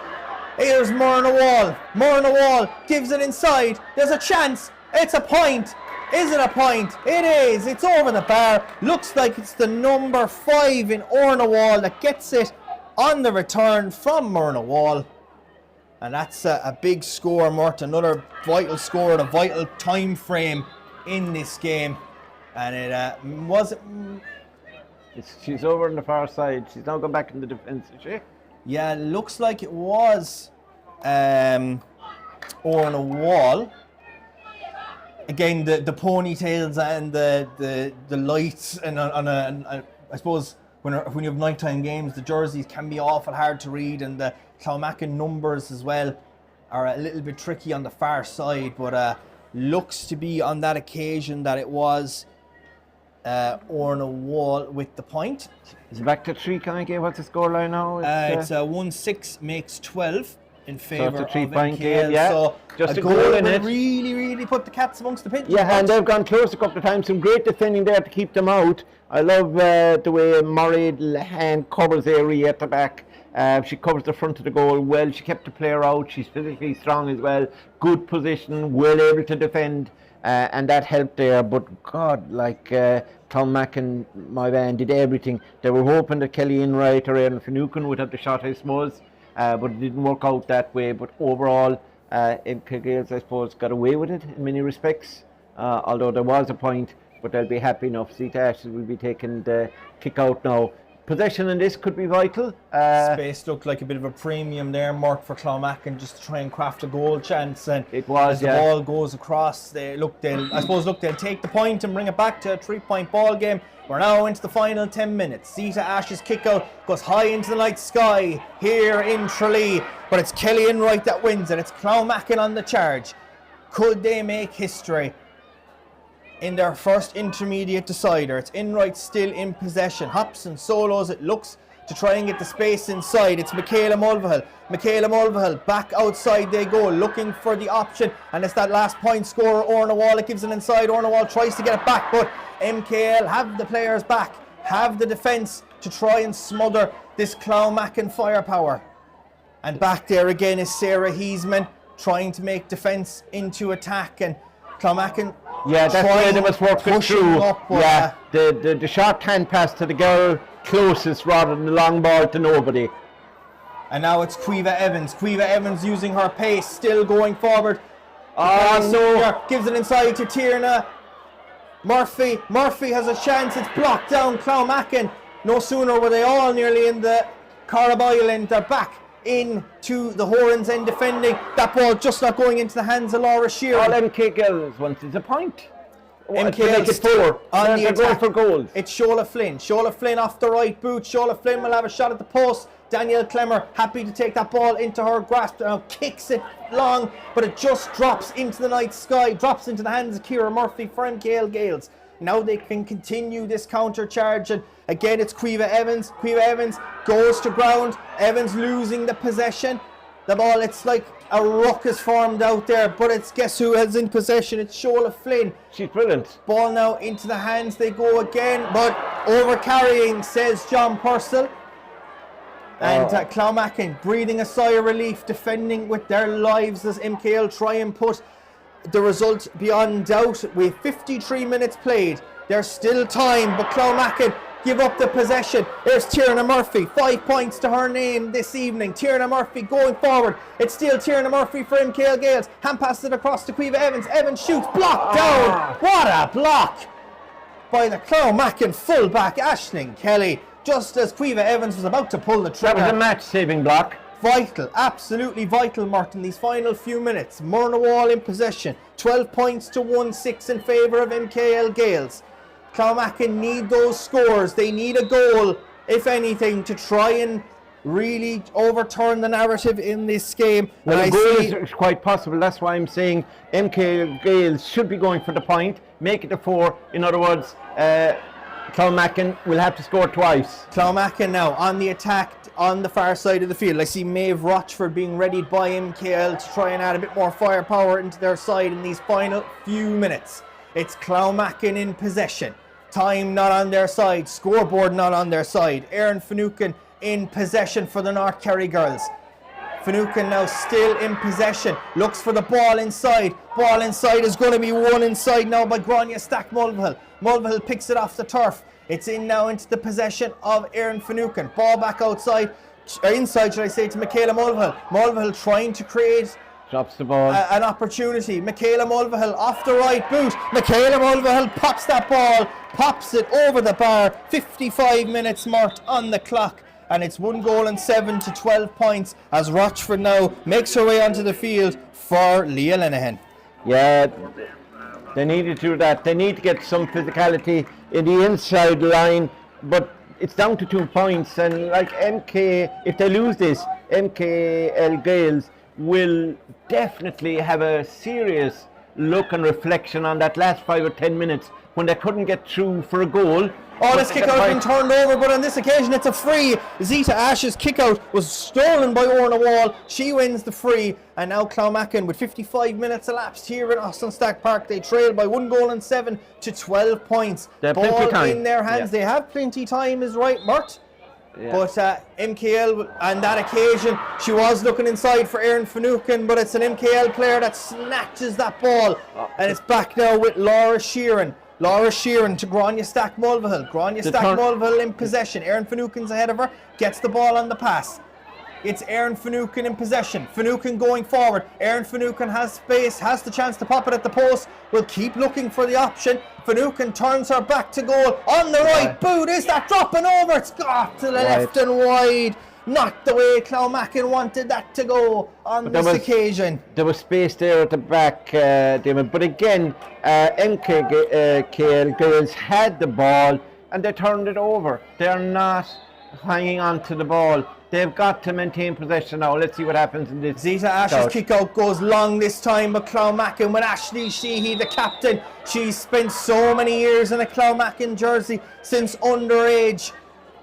Here's Myrna Wall. Myrna Wall gives it inside. There's a chance. It's a point. Is it a point? It is. It's over the bar. Looks like it's the number 5 in Orna Wall that gets it on the return from Myrna Wall. And that's a big score, Mort. Another vital score at a vital time frame in this game. And it was... She's over on the far side. She's now gone back in the defence, is she? Yeah, looks like it was Orna Wall. Again, the ponytails and the lights, and I suppose when you have nighttime games, the jerseys can be awful hard to read, and the Clounmacon numbers as well are a little bit tricky on the far side. But looks to be on that occasion that it was Orna Wall with the point. Is it back to 3, Clounmacon? What's the scoreline now? It's 1-6 makes 12. In favour of MKL, MKL, yeah. So Just a a goal goal in will it. really put the cats amongst the pigeons. Yeah, and they've gone close a couple of times. Some great defending there to keep them out. I love the way Murray Lahan covers area at the back. She covers the front of the goal well. She kept the player out. She's physically strong as well. Good position, well able to defend, and that helped there. But God, like Clounmacon, Moyvane did everything. They were hoping that Kelly Enright or Aaron Finucane would have the shot, I suppose. But it didn't work out that way. But overall, MKL Gaels, I suppose, got away with it in many respects. Although there was a point, but they'll be happy enough. Zita Ashley will be taking the kick out now. Possession in this could be vital. Space looked like a bit of a premium there, Mark, for Clounmacon, just to try and craft a goal chance. And it was, as the ball goes across, they'll take the point and bring it back to a 3-point ball game. We're now into the final 10 minutes. Zita Ash's kick out goes high into the night sky here in Tralee, but it's Kelly Enright that wins it. It's Clounmacon on the charge. Could they make history in their first intermediate decider? It's Enright still in possession. Hops and solos, it looks, to try and get the space inside. It's Michaela Mulvihill. Michaela Mulvihill, back outside they go, looking for the option. And it's that last point scorer, Orna Wall. It gives it inside. Orna Wall tries to get it back, but MKL have the players back, have the defence to try and smother this Clounmacon firepower. And back there again is Sarah Heisman, trying to make defence into attack. And Clounmacon... Yeah, that's why they must work it through. Up, the short hand pass to the girl closest rather than the long ball to nobody. And now it's Cueva Evans. Cueva Evans using her pace, still going forward. Gives it inside to Tierna. Murphy has a chance. It's blocked down. Clounmacon. No sooner were they all nearly in the Carabile end, they're back into the Horans end defending. That ball just not going into the hands of Laura Shearer. All MKL wants is a point. MKL make it 4. On the going for goals. It's Shola Flynn. Shola Flynn off the right boot. Shola Flynn will have a shot at the post. Danielle Clemmer happy to take that ball into her grasp. Now kicks it long, but it just drops into the night sky. Drops into the hands of Ciara Murphy for MKL Gaels. Now they can continue this counter charge, and again it's Quiva Evans. Quiva Evans goes to ground. Evans losing the possession. The ball, it's like a ruckus formed out there, but it's, guess who is in possession? It's Shola Flynn. She's brilliant. Ball now into the hands, they go again, but over carrying, says John Purcell. And Clounmacon breathing a sigh of relief, defending with their lives as MKL try and put the result beyond doubt. With 53 minutes played, there's still time, but Clounmacon give up the possession. There's Tierna Murphy, 5 points to her name this evening. Tierna Murphy going forward. It's still Tierna Murphy for MKL Gaels. Hand passes it across to Quiva Evans. Evans shoots, blocked down. What a block by the Clounmacon fullback Aisling Kelly, just as Quiva Evans was about to pull the trigger. That was a match-saving block. Vital, absolutely vital, Martin, these final few minutes. Murnawall in possession. 12 points to 1-6 in favour of MKL Gaels. Clounmacon need those scores. They need a goal, if anything, to try and really overturn the narrative in this game. Well, a goal is quite possible. That's why I'm saying MKL Gaels should be going for the point, make it a 4. In other words, Clounmacon will have to score twice. Clounmacon now on the attack on the far side of the field. I see Maeve Rochford being readied by MKL to try and add a bit more firepower into their side in these final few minutes. It's Clounmacon in possession. Time not on their side. Scoreboard not on their side. Erin Finucane in possession for the North Kerry girls. Finucane now still in possession. Looks for the ball inside. Ball inside is going to be won inside now by Grania Stack Mulvihill. Mulvihill picks it off the turf. It's in now into the possession of Erin Finucane. Ball back outside. Inside, should I say, to Michaela Mulvihill. Mulvihill trying to create drops the ball. An opportunity. Michaela Mulvihill off the right boot. Michaela Mulvihill pops that ball, pops it over the bar. 55 minutes marked on the clock, and it's 1 goal and 7 to 12 points as Rochford now makes her way onto the field for Leah Lenihan. Yeah, they need to do that. They need to get some physicality in the inside line, but it's down to 2 points, and like if they lose this, MKL Gaels will definitely have a serious look and reflection on that last 5 or 10 minutes when they couldn't get through for a goal. Oh, this kick out has been turned over, but on this occasion it's a free. Zita Ash's kick out was stolen by Orna Wall. She wins the free, and now Clounmacon with 55 minutes elapsed here in Austin Stack Park. They trail by 1 goal and 7 to 12 points. Ball in their hands. Yeah. They have plenty time, is right, Mert. Yeah. But MKL, on that occasion, she was looking inside for Erin Finucane, but it's an MKL player that snatches that ball. And it's back now with Laura Sheeran. Laura Sheeran to Grania Stack Mulvihill. Grania Stack Mulvihill in possession. Erin Finucane's ahead of her, gets the ball on the pass. It's Erin Finucane in possession. Finucane going forward. Erin Finucane has space, has the chance to pop it at the post. Will keep looking for the option. Finucane turns her back to goal. On the right boot, is that dropping over? It's got to the left and wide. Not the way Clounmacon wanted that to go on this occasion. There was space there at the back, Damon. But again, MKL Girls had the ball and they turned it over. They're not hanging on to the ball. They've got to maintain possession now. Let's see what happens in this. Zita Ash's kick out goes long this time, but Clounmacon with Ashley Sheehy, the captain. She's spent so many years in a Clounmacon jersey since underage,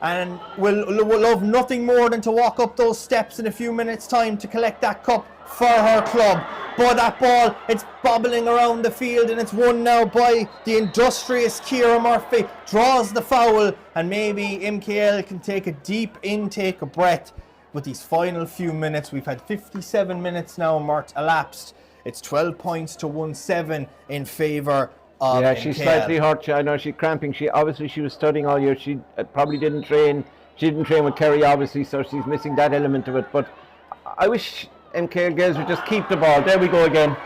and will love nothing more than to walk up those steps in a few minutes' time to collect that cup for her club. But that ball, it's bobbling around the field, and it's won now by the industrious Ciara Murphy. Draws the foul, and maybe MKL can take a deep intake of breath with these final few minutes. We've had 57 minutes now, Mert, elapsed. It's 12 points to 1-7 in favour of MKL. She's slightly hurt. I know she's cramping. She was studying all year. She probably didn't train. She didn't train with Kerry, obviously, so she's missing that element of it. But I wish MKL Gaels would just keep the ball. There we go again.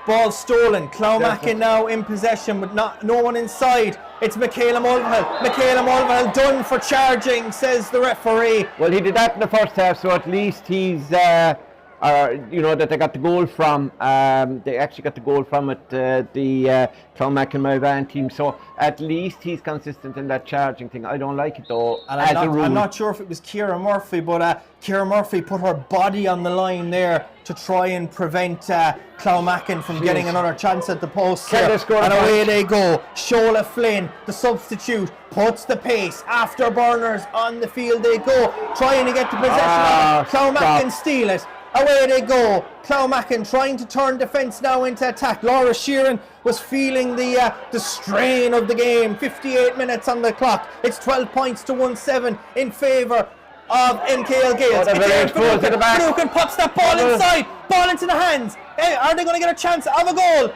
Ball stolen. Clounmacon now in possession, but no one inside. It's Michaela Mulvihill. Michaela Mulvihill done for charging, says the referee. Well, he did that in the first half, so at least he's that they got the goal from. They actually got the goal from it, the Clounmacon Moyvane team. So at least he's consistent in that charging thing. I don't like it though. And as a rule. I'm not sure if it was Ciara Murphy, but Ciara Murphy put her body on the line there to try and prevent Clounmacon from getting another chance at the post. And away they go. Shola Flynn, the substitute, puts the pace. Afterburners on the field they go, trying to get the possession. Clounmacon steal it. Away they go. Clounmacon trying to turn defence now into attack. Laura Sheeran was feeling the strain of the game. 58 minutes on the clock. It's 12 points to 1-7 in favour of MKL Gaels. Finucane pops that ball inside. Ball into the hands. Hey, are they going to get a chance of a goal?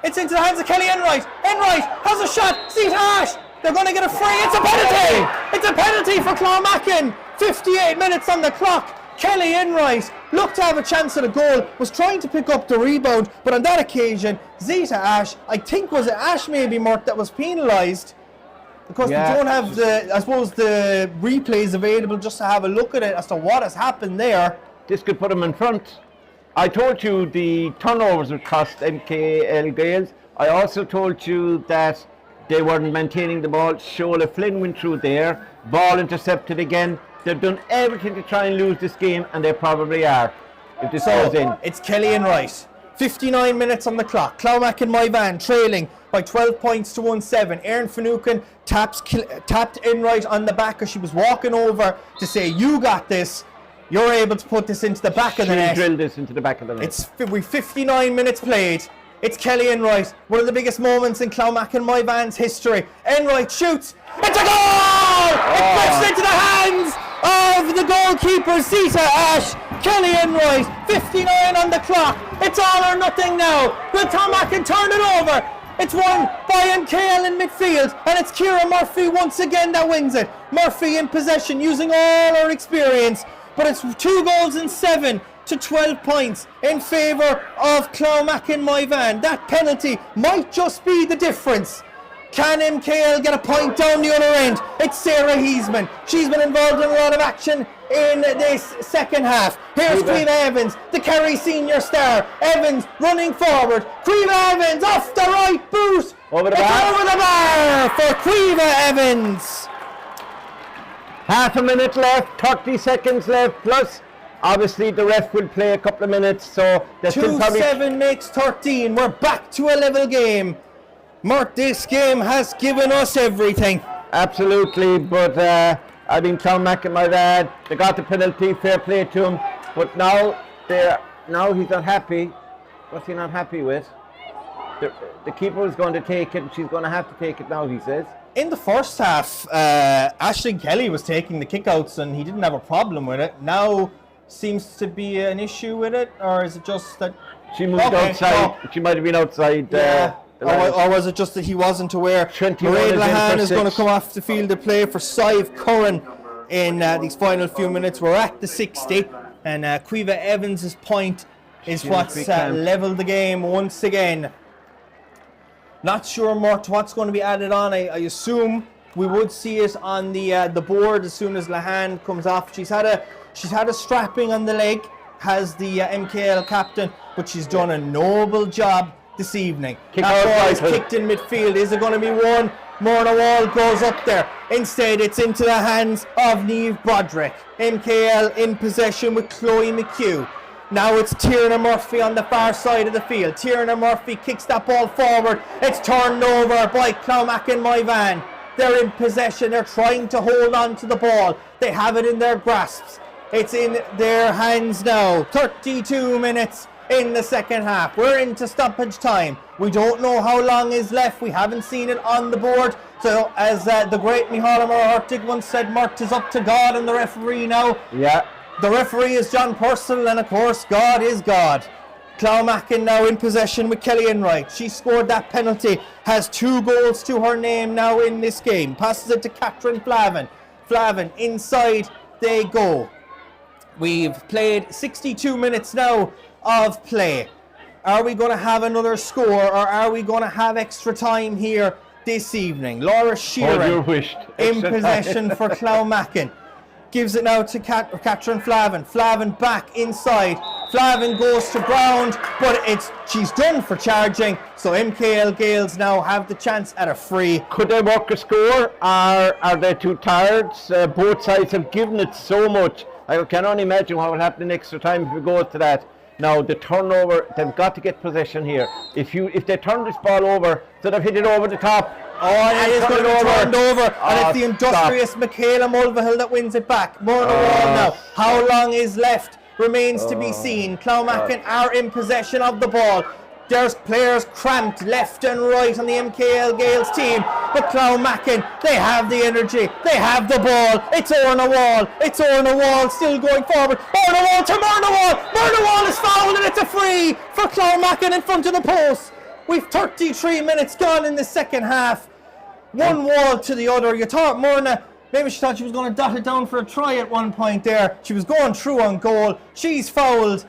It's into the hands of Kelly Enright. Enright has a shot. Zita Ash. They're going to get a free. It's a penalty. It's a penalty for Clounmacon. 58 minutes on the clock. Kelly Enright looked to have a chance at a goal, was trying to pick up the rebound, but on that occasion, Zita Ash, I think was it Ash maybe, Mark, that was penalised, because we don't have the replays available just to have a look at it as to what has happened there. This could put them in front. I told you the turnovers would cost MKL Gaels. I also told you that they weren't maintaining the ball. Shola Flynn went through there, ball intercepted again. They've done everything to try and lose this game, and they probably are, if this goes in. It's Kelly Enright. 59 minutes on the clock. Clounmacon Moyvane trailing by 12 points to 1-7. Erin Finucane tapped Enright on the back as she was walking over to say, you got this. You're able to put this into the back of the net. She drilled this into the back of the net. With 59 minutes played. It's Kelly Enright, one of the biggest moments in Clounmacon Moyvane's history. Enright shoots. It's a goal! It flips into the hands of the goalkeeper, Zita Ash. Kelly Enright, 59 on the clock. It's all or nothing now. Will Clounmacon turn it over? It's won by MKL in midfield, and it's Ciara Murphy once again that wins it. Murphy in possession, using all her experience, but it's 2 goals and 7 to 12 points in favour of Clounmacon Moyvane. That penalty might just be the difference. Can MKL get a point down the other end? It's Sarah Heisman. She's been involved in a lot of action in this second half. Here's Quiva Evans, the Kerry senior star. Evans running forward. Quiva Evans off the right boot. Over the bar for Quiva Evans. Half a minute left, 30 seconds left, plus obviously the ref will play a couple of minutes, so 2-7 makes 13. We're back to a level game. Mark, this game has given us everything. Absolutely, but I mean, Clounmacon, my dad, they got the penalty, fair play to him, but now he's not happy. What's he not happy with? The keeper is going to take it, and she's going to have to take it now, he says. In the first half, Aisling Kelly was taking the kickouts, and he didn't have a problem with it. Now seems to be an issue with it, or is it just that she moved outside? She might have been outside. Or was it just that he wasn't aware? Mairead Lahan is going to come off the field to play for Sive Curran in these final few minutes. We're at the 60, and Quiva Evans' point is what's levelled the game once again. Not sure what's going to be added on. I assume we would see it on the board as soon as Lahan comes off. She's had a strapping on the leg, has the MKL captain, but she's done a noble job this evening. That ball is kicked in midfield. Is it going to be one? Morna Wall goes up there. Instead, it's into the hands of Niamh Broderick. MKL in possession with Chloe McHugh. Now it's Tierna Murphy on the far side of the field. Tierna Murphy kicks that ball forward. It's turned over by Clounmacon Moyvane. They're in possession. They're trying to hold on to the ball. They have it in their grasps. It's in their hands now. 32 minutes in the second half. We're into stoppage time. We don't know how long is left. We haven't seen it on the board. So as the great Micheál Murtagh once said, Mert is up to God and the referee now. Yeah. The referee is John Purcell, and of course God is God. Clounmacon now in possession with Kelly Enright. She scored that penalty, has 2 goals to her name now in this game. Passes it to Catherine Flavin. Flavin, inside they go. We've played 62 minutes now of play. Are we going to have another score, or are we going to have extra time here this evening? Laura Sheeran in possession for Clounmacon. gives it now to Catherine Flavin. Flavin back inside. Flavin goes to ground, but she's done for charging. So MKL Gaels now have the chance at a free. Could they work a score, or are they too tired? Both sides have given it so much. I can only imagine what will happen in extra time if we go to that. Now the turnover, they've got to get possession here. If they turn this ball over, so they've hit it over the top. Oh, and it is going to be turned over. And it's the industrious stop. Michaela Mulvihill that wins it back. More on the wall now. How long is left remains to be seen. Clounmacon are in possession of the ball. There's players cramped left and right on the MKL Gaels team. But Clounmacon, they have the energy. They have the ball. It's Orna Wall. It's Orna Wall still going forward. Orna Wall to Myrna Wall. Myrna Wall is fouled and it's a free for Clounmacon in front of the post. We've 33 minutes gone in the second half. One wall to the other. You thought Myrna, maybe she thought she was going to dot it down for a try at one point there. She was going through on goal. She's fouled.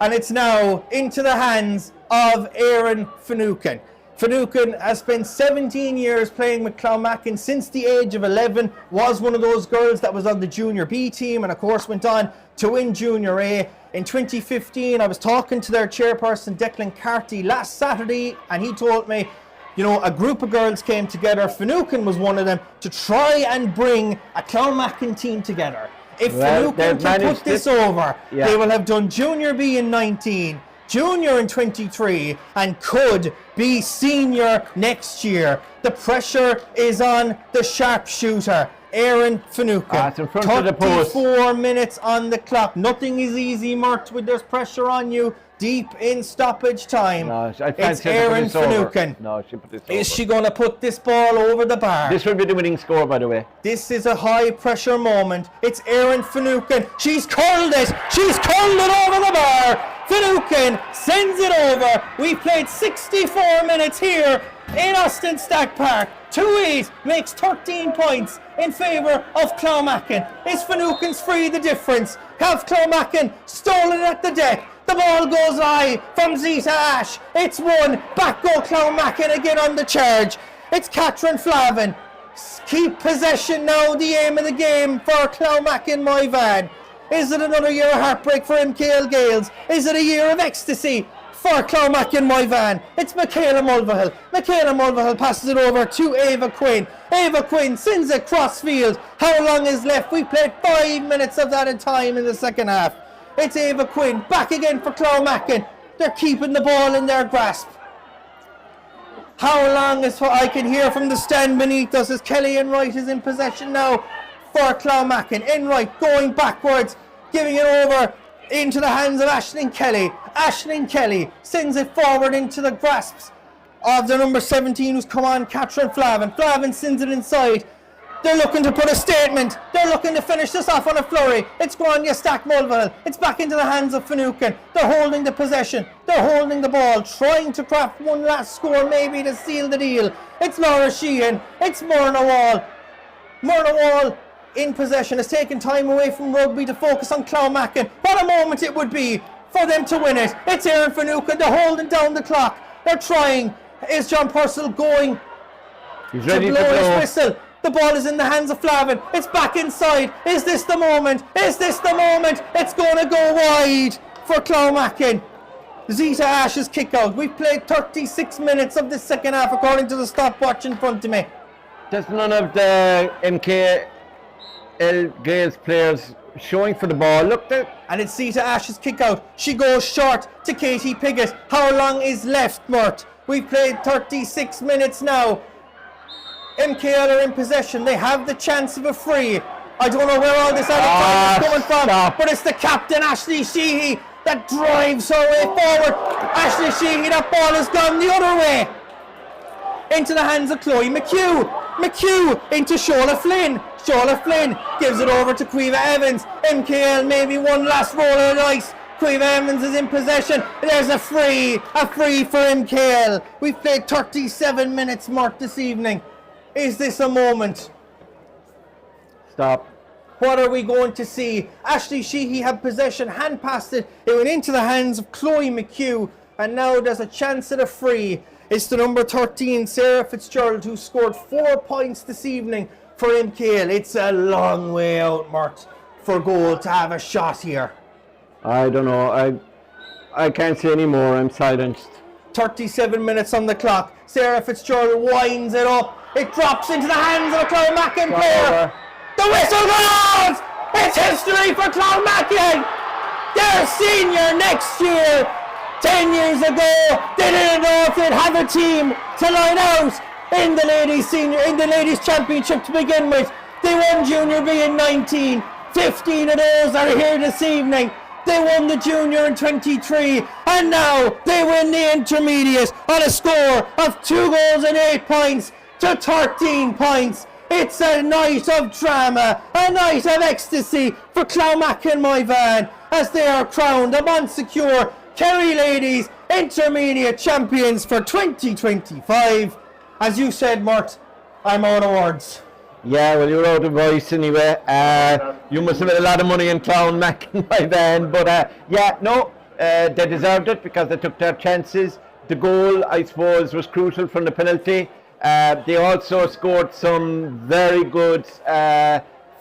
And it's now into the hands of Erin Finucane. Finucane has spent 17 years playing with Clounmacon since the age of 11, was one of those girls that was on the Junior B team and of course went on to win Junior A. In 2015, I was talking to their chairperson Declan Carty last Saturday and he told me, you know, a group of girls came together, Finucane was one of them, to try and bring a Clounmacon team together. If Finucane can put this over, they will have done Junior B in 19, Junior in 23, and could be senior next year. The pressure is on the sharpshooter, Erin Finucane. 34 minutes on the clock. Nothing is easy, Mert, when there's pressure on you. Deep in stoppage time. No, it's Erin Finucane. No, she put this over. Is she going to put this ball over the bar? This will be the winning score, by the way. This is a high pressure moment. It's Erin Finucane. She's curled it. She's curled it over the bar. Finucane sends it over. We played 64 minutes here in Austin Stack Park. 2-8 makes 13 points in favour of Clounmacon. Is Finucane's free the difference? Have Clounmacon stolen at the deck? The ball goes high from Zita Ash. It's won. Back go Clounmacon again on the charge. It's Catherine Flavin. Keep possession now, the aim of the game for Clounmacon Moyvane. Is it another year of heartbreak for MKL Gaels? Is it a year of ecstasy for Clounmacon Moyvane? It's Michaela Mulvihill. Michaela Mulvihill passes it over to Ava Quinn. Ava Quinn sends it cross field. How long is left? We played 5 minutes of that in time in the second half. It's Ava Quinn back again for Clounmacon. They're keeping the ball in their grasp. How long is what I can hear from the stand beneath us as Kelly Enright is in possession now for Clounmacon. Enright going backwards, giving it over into the hands of Aisling Kelly. Aisling Kelly sends it forward into the grasps of the number 17 who's come on, Catherine Flavin. Flavin sends it inside. They're looking to put a statement. They're looking to finish this off on a flurry. It's Grania Stack Mulvihill. It's back into the hands of Finucane. They're holding the possession. They're holding the ball, trying to craft one last score maybe to seal the deal. It's Laura Sheehan. It's Myrna Wall. Myrna Wall in possession has taken time away from rugby to focus on Clounmacon. What a moment it would be for them to win it. It's Erin Finucane. They're holding down the clock. They're trying. Is John Purcell going He's ready to blow his whistle? The ball is in the hands of Flavin. It's back inside. Is this the moment? Is this the moment? It's going to go wide for Clounmacon. Zita Ash's kick out. We've played 36 minutes of the second half according to the stopwatch in front of me. There's none of the MKL Gaels players showing for the ball. Look there. And it's Zita Ash's kick out. She goes short to Katie Piggott. How long is left, Mert? We've played 36 minutes now. MKL are in possession. They have the chance of a free. I don't know where all this other time is coming from, but it's the captain, Ashley Sheehy, that drives her way forward. Ashley Sheehy, that ball has gone the other way. Into the hands of Chloe McHugh. McHugh into Shola Flynn. Shola Flynn gives it over to Quiva Evans. MKL maybe one last roll of the dice. Quiva Evans is in possession. There's a free for MKL. We've played 37 minutes, Mark, this evening. Is this a moment? Stop. What are we going to see? Ashley Sheehy had possession, hand passed it. It went into the hands of Chloe McHugh, and now there's a chance at a free. It's the number 13, Sarah Fitzgerald, who scored 4 points this evening for MKL. It's a long way out, Mart. for goal to have a shot here? I don't know. I can't say any more. I'm silenced. 37 minutes on the clock. Sarah Fitzgerald winds it up. It drops into the hands of a Clounmacon player. The whistle goes! It's history for Clounmacon! They're senior next year. 10 years ago, they didn't know if they'd have a team to line out in the ladies championship to begin with. They won Junior B in 19. 15 of those are here this evening. They won the junior in 23, and now they win the intermediate on a score of 2 goals and 8 points to 13 points. It's a night of drama, a night of ecstasy for Clounmacon Moyvane as they are crowned the Secours Kerry Ladies Intermediate Champions for 2025. As you said, Mort, I'm out of words. Yeah, well, you're out of voice anyway. You must have made a lot of money in Clounmacon by then, but they deserved it because they took their chances. The goal, I suppose, was crucial from the penalty. They also scored some very good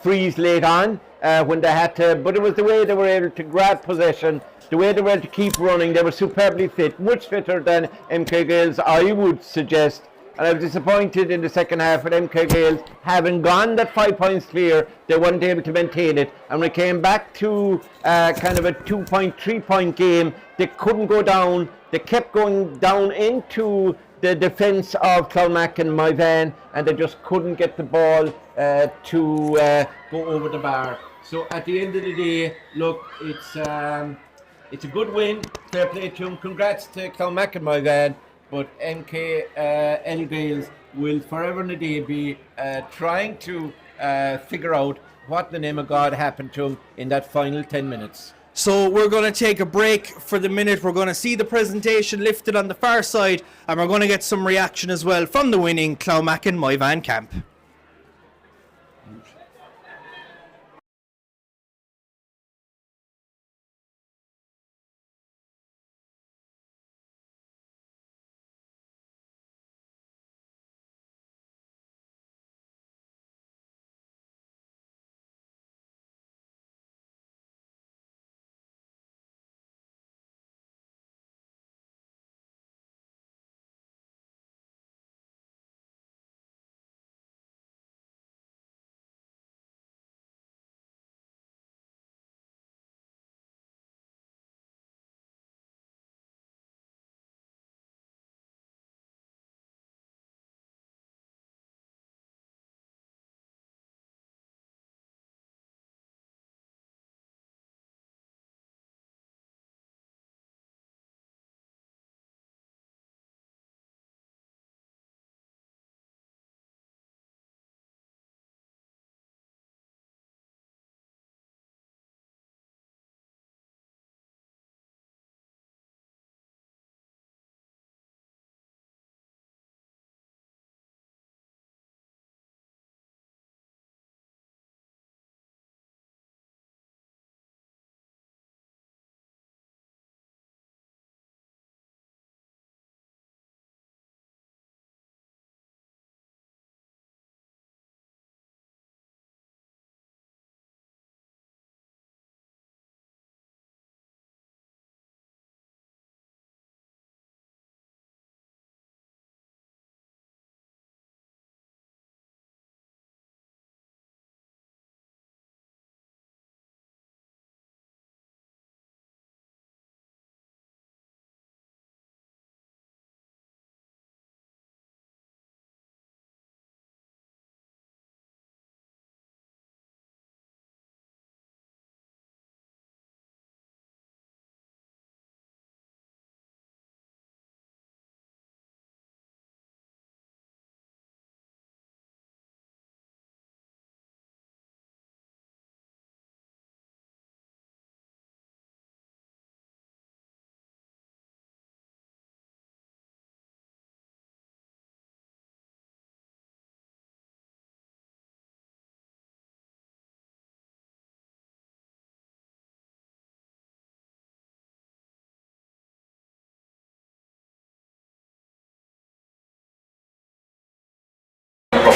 frees late on when they had to, but it was the way they were able to grab possession, the way they were able to keep running. They were superbly fit, much fitter than MK Gaels, I would suggest. And I was disappointed in the second half with MK Gaels having gone that 5 points clear. They weren't able to maintain it. And when it came back to kind of a 2-point, 3-point game, they couldn't go down. They kept going down into the defence of Clounmacon Moyvane, and they just couldn't get the ball to go over the bar. So at the end of the day, look, it's a good win. Fair play to them. Congrats to Clounmacon Moyvane. But MKL Gaels will forever and a day be trying to figure out what the name of God happened to him in that final 10 minutes. So we're going to take a break for the minute. We're going to see the presentation lifted on the far side, and we're going to get some reaction as well from the winning Clounmacon Moyvane camp.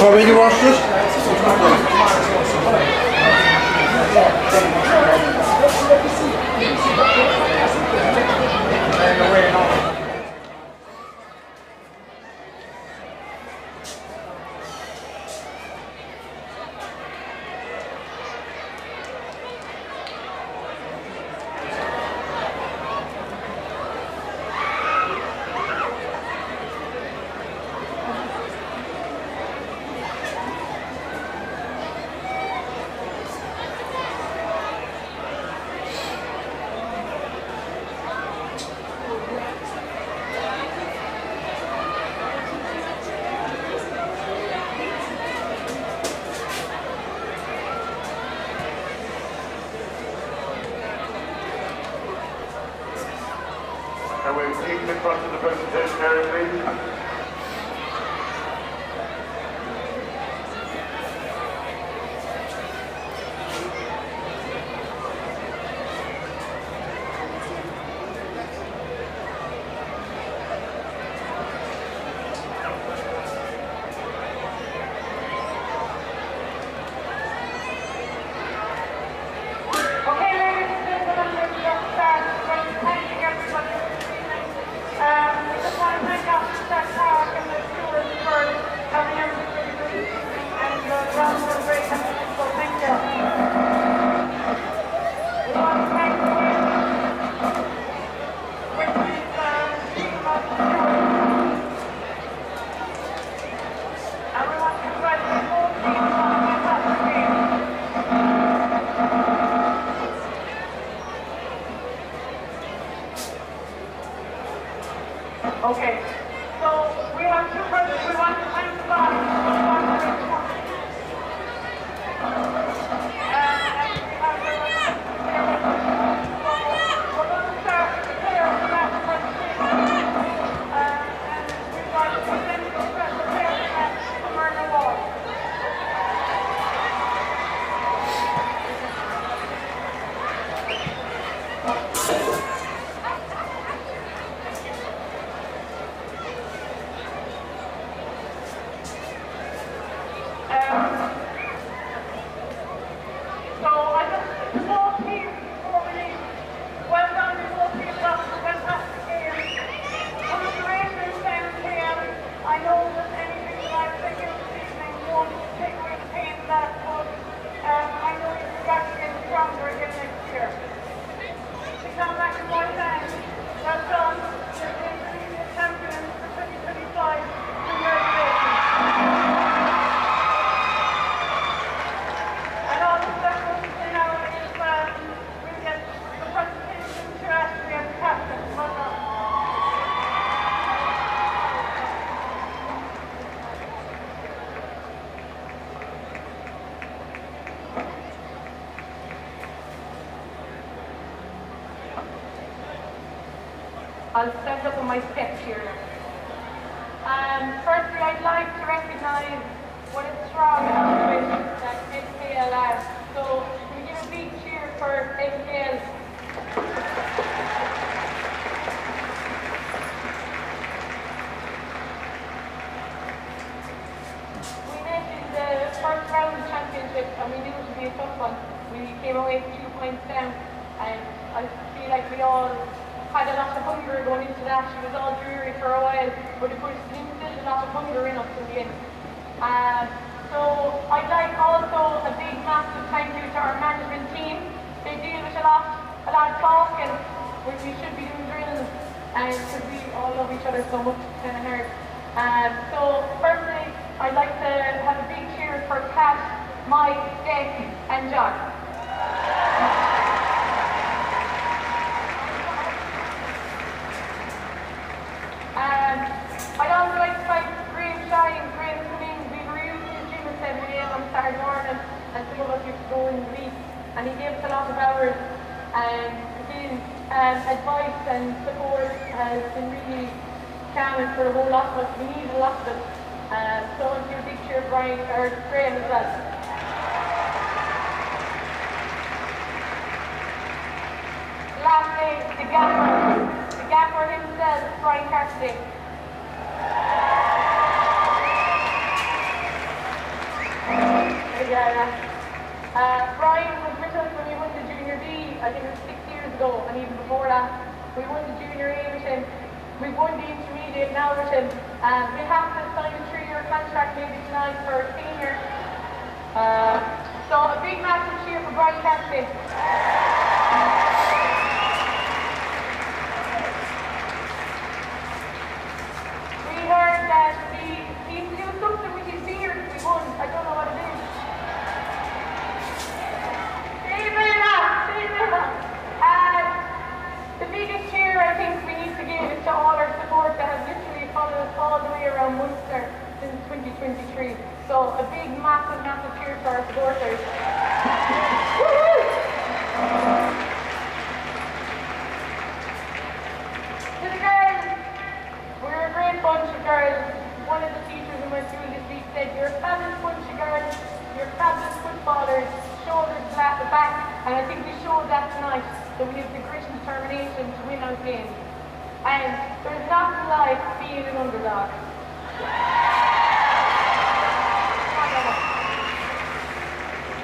How many watched it? with keep in front of the presentation area, please. Okay, so we have two persons. We want to thank the body. And we have we're going to start with the player of the last presentation. And we'd like to present the special player to Myrna Wall. So I just, the whole team, before we leave, well done, the whole team, that was a fantastic game. Congratulations to MKL. I know that anything that I've said here this evening won't take away the pain of that, but I know you've got to get stronger again next year. To come back to Moyvane, well done, you're the intermediate champions for 2025. Congratulations. And all the specials now is we'll get the presentation to Ashley and the captain. Well done. I'll stand up on my steps here. Firstly, I'd like to recognise what a strong outfit that MKL has. So, can we give a big cheer for MKL? We met in the first round of the championship and we knew it would be a tough one. We came away 2 points down and I feel like we all had a lot of hunger going into that. She was all dreary for a while, but it was instilled a lot of hunger in us in the end. So I'd like also a big massive thank you to our management team. They deal with a lot of talk and we should be doing drills and because we all love each other so much, it's kind of hard. So firstly, I'd like to have a big cheer for Kat, Mike, Dick and John. I'd also like to thank Graham Shine, Graham coming. We were used to the gym at 7 a.m. on Saturday morning and some of us used to go in the week and he gave us a lot of hours and his advice and support has been really calming for a whole lot of us. We need a lot of it. So I want to give a big cheer for Graham as well. Lastly, the gaffer himself, Brian Cassidy. Brian was with us when we won the Junior B, I think it was 6 years ago, and even before that, we won the Junior A with him. We won the Intermediate now with him. We have to sign a 3-year contract maybe tonight for a senior. So a big massive cheer for Brian Cassidy. We heard that he's doing something with his beard. We won. I don't know what it is. The biggest cheer I think we need to give is to all our support that have literally followed us all the way around Munster since 2023. So a big, massive, massive cheer for our supporters. To the girls. So we have the grit and determination to win our games. And there's nothing like being an underdog.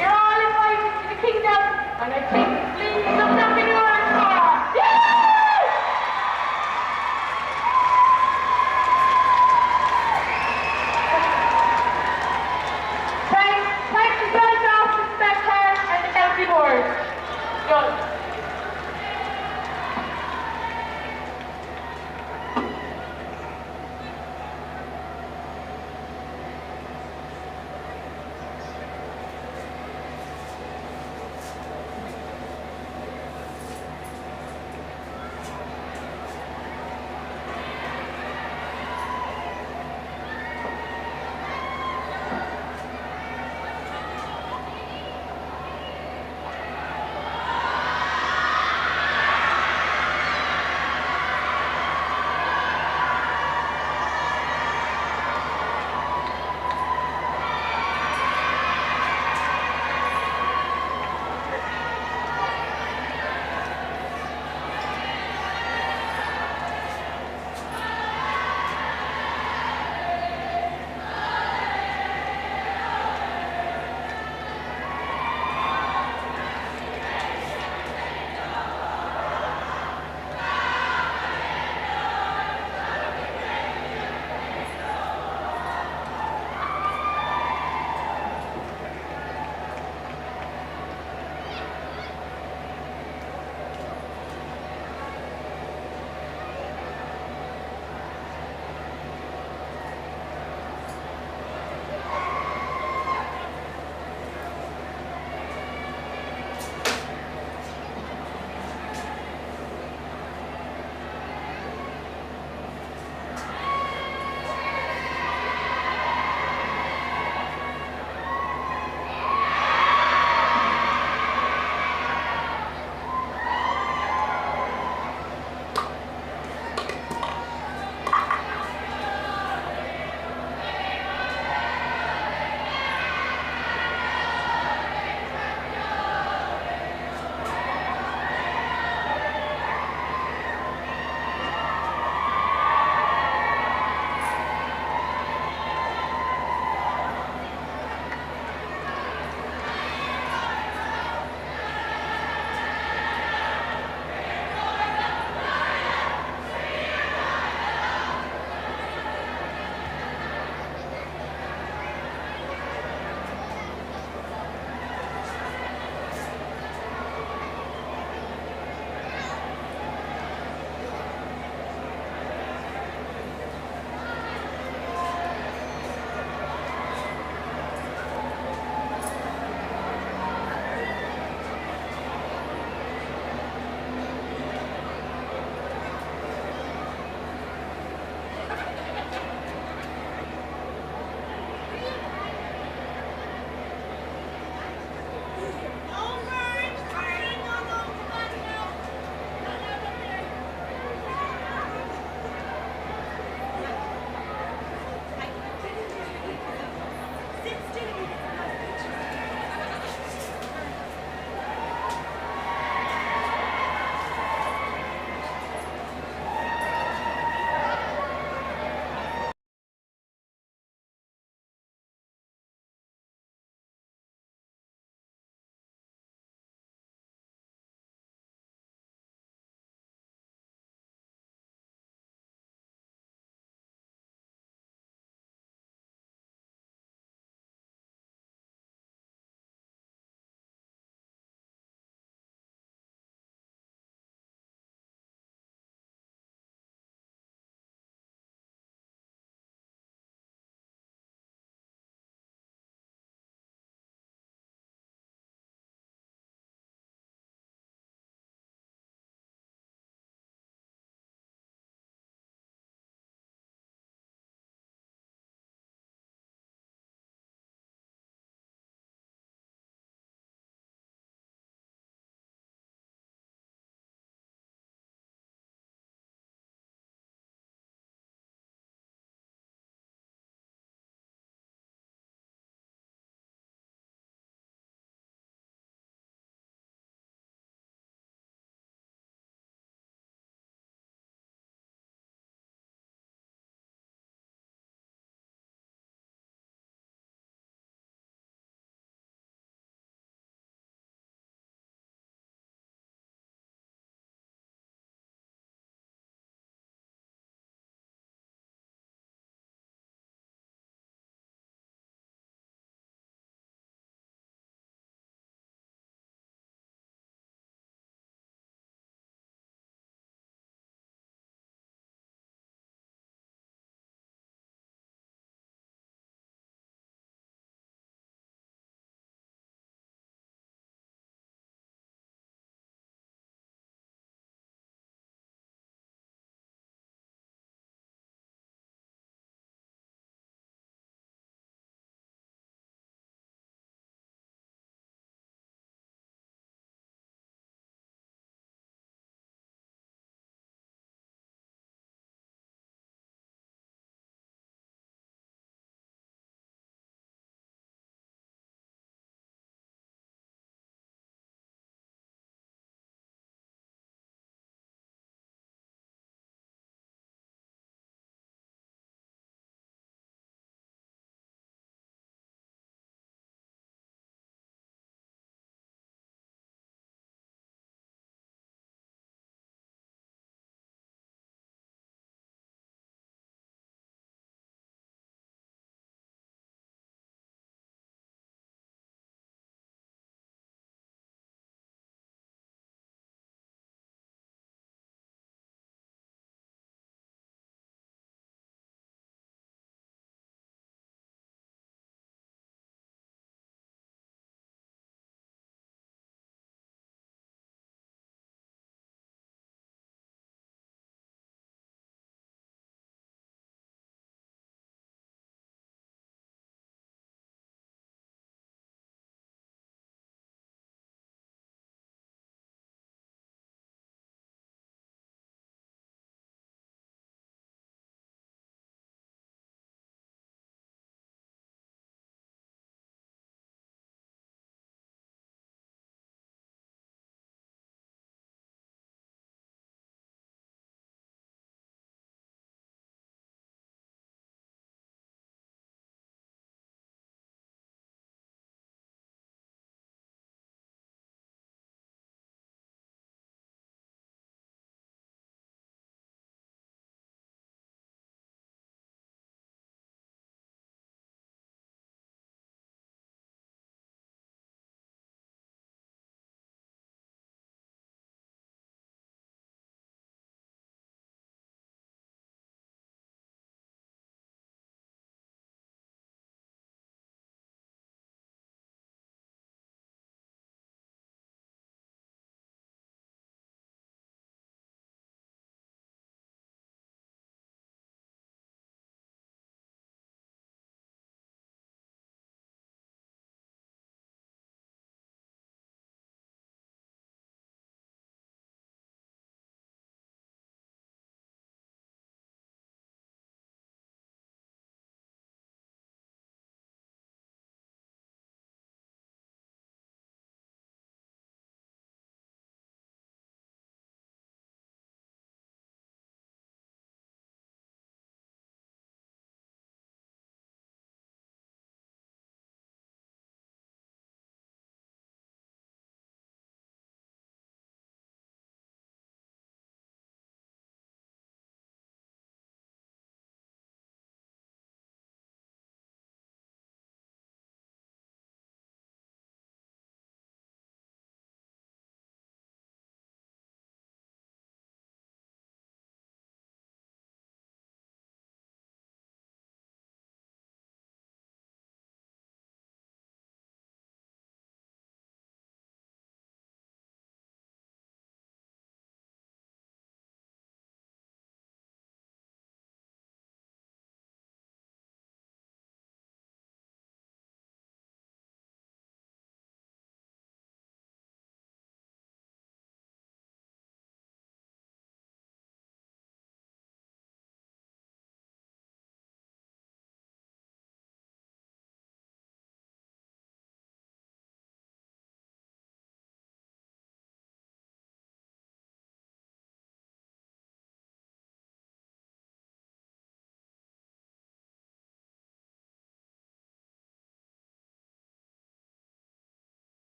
You're all invited to the kingdom, and I take the fleas of nothing more. Thanks to Belfast, the Spectre, and the county board. Done.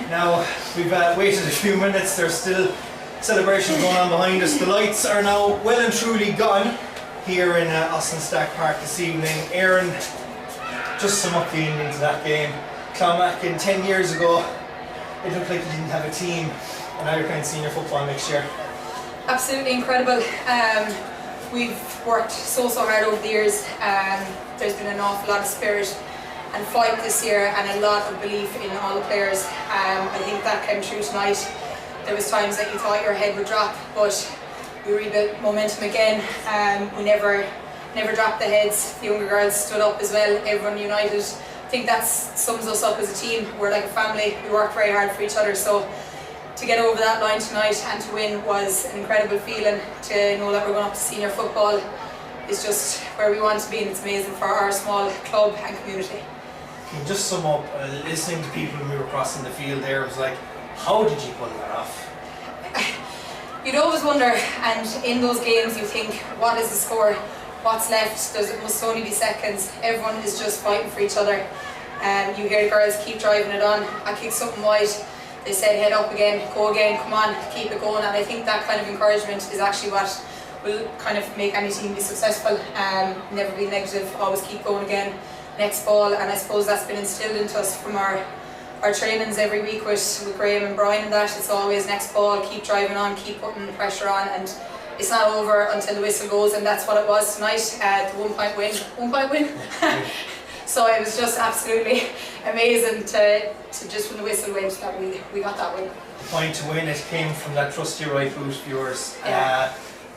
Now, we've waited a few minutes, there's still celebrations going on behind us. The lights are now well and truly gone here in Austin Stack Park this evening. Aaron, just sum up the ending to that game. Clounmacon 10 years ago, it looked like you didn't have a team, and now you're playing senior football next year. Absolutely incredible. We've worked so hard over the years. There's been an awful lot of spirit and fight this year, and a lot of belief in all the players. I think that came true tonight. There was times that you thought your head would drop, but we rebuilt momentum again. We never dropped the heads. The younger girls stood up as well. Everyone united. I think that sums us up as a team. We're like a family. We work very hard for each other. So to get over that line tonight and to win was an incredible feeling. To know that we're going up to senior football is just where we want to be, and it's amazing for our small club and community. Can you just sum up, listening to people when we were crossing the field there, it was like, how did you pull that off? You'd always wonder, and in those games you think, what is the score? What's left? It must only be seconds. Everyone is just fighting for each other. You hear the girls keep driving it on. I kicked something wide. They said head up again, go again, come on, keep it going. And I think that kind of encouragement is actually what will kind of make any team be successful. Never be negative, always keep going again. Next ball, and I suppose that's been instilled into us from our trainings every week with Graham and Brian and that. It's always next ball, keep driving on, keep putting the pressure on, and it's not over until the whistle goes, and that's what it was tonight. The 1 point win. 1 point win. So it was just absolutely amazing to just when the whistle went that we got that win. The point to win, it came from that trusty right boot of yours. Yeah.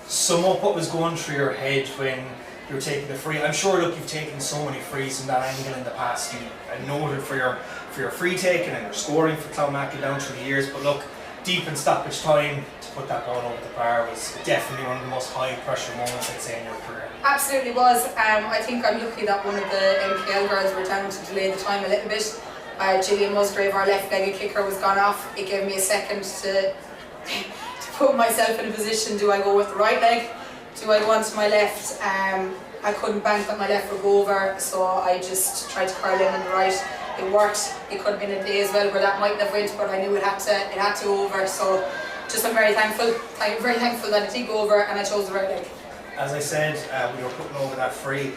Sum up what was going through your head when you were taking the free. I'm sure, look, you've taken so many frees from that angle in the past. You are noted for your free taking and your scoring for Clounmacon down through the years. But look, deep in stoppage time to put that ball over the bar was definitely one of the most high pressure moments, I'd say, in your career. Absolutely was. I think I'm lucky that one of the MKL girls were down to delay the time a little bit. Gillian Musgrave, our left-legged kicker, was gone off. It gave me a second to put myself in a position. Do I go with the right leg? Do I go onto my left? I couldn't bank that my left would go over, so I just tried to curl in on the right. It worked. It could have been a day as well where that mightn't have went, but I knew it had to go over. So just I'm very thankful. I'm very thankful that it did go over and I chose the right leg. As I said, we were putting over that free.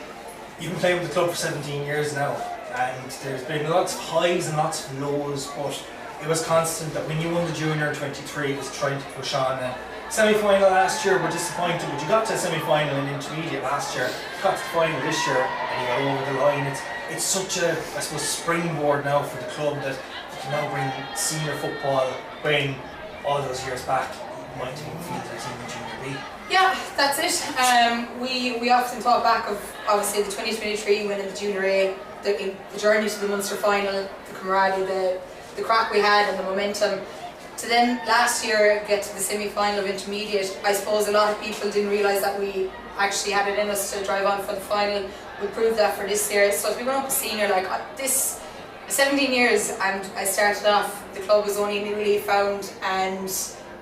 You've been playing with the club for 17 years now, and there's been lots of highs and lots of lows, but it was constant that when you won the junior in 23, it was trying to push on. Semi-final last year, we're disappointed, but you got to a semi-final in intermediate last year, got to the final this year, and you got over the line. It's such a, I suppose, springboard now for the club that you can now bring senior football when all those years back you might even feel that team in junior B. Yeah, that's it. We often talk back of obviously the 2023 winning the junior A, the journey to the Munster final, the camaraderie, the crack we had and the momentum. To then last year get to the semi-final of intermediate, I suppose a lot of people didn't realise that we actually had it in us to drive on for the final. We proved that for this year. So as we went up to senior, like this, 17 years, and I started off, the club was only newly found, and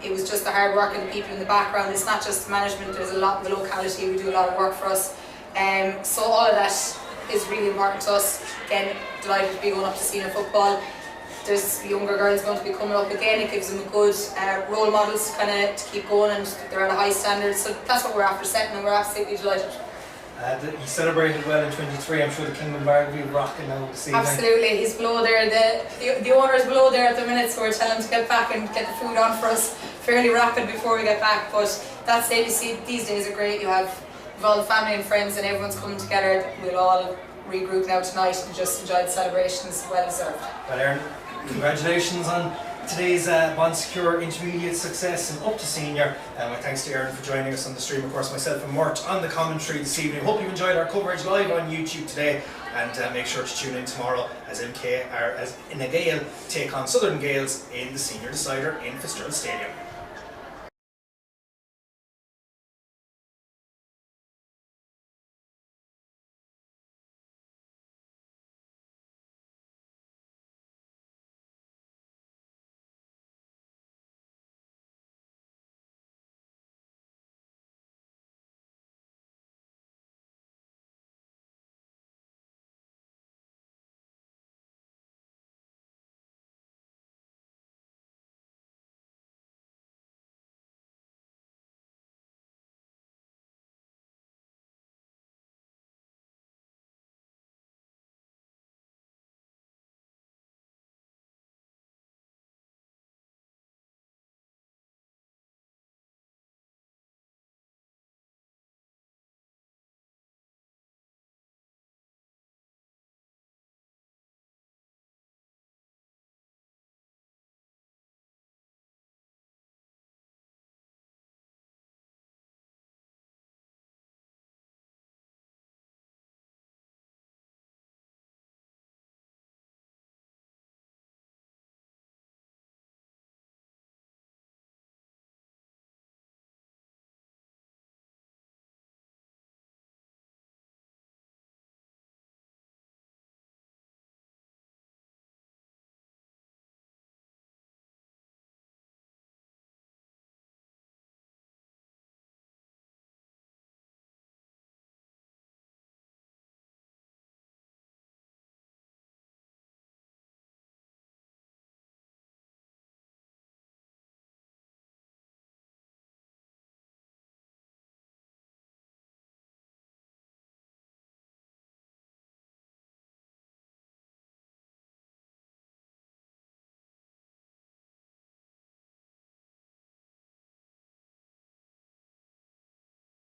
it was just the hard work of the people in the background. It's not just management, there's a lot in the locality who do a lot of work for us. So all of that is really important to us. Again, delighted to be going up to senior football. There's younger girls going to be coming up again. It gives them a good role models to keep going, and they're at a high standard. So that's what we're after setting, and we're absolutely delighted. You celebrated well in 23. I'm sure the Kingdom Bar will be rocking now this evening. Absolutely, he's below there. The owner is below there at the minute, so we're telling him to get back and get the food on for us fairly rapid before we get back. But that's it. You see, these days are great. You have all the family and friends, and everyone's coming together. We'll all regroup now tonight and just enjoy the celebrations. Well deserved. Well, Aaron, congratulations on today's Bond Secure intermediate success and up to senior. My thanks to Aaron for joining us on the stream, of course myself and Mort on the commentary this evening. Hope you enjoyed our coverage live on YouTube today, and make sure to tune in tomorrow as Gael take on Southern Gaels in the Senior Decider in Fitzgerald Stadium.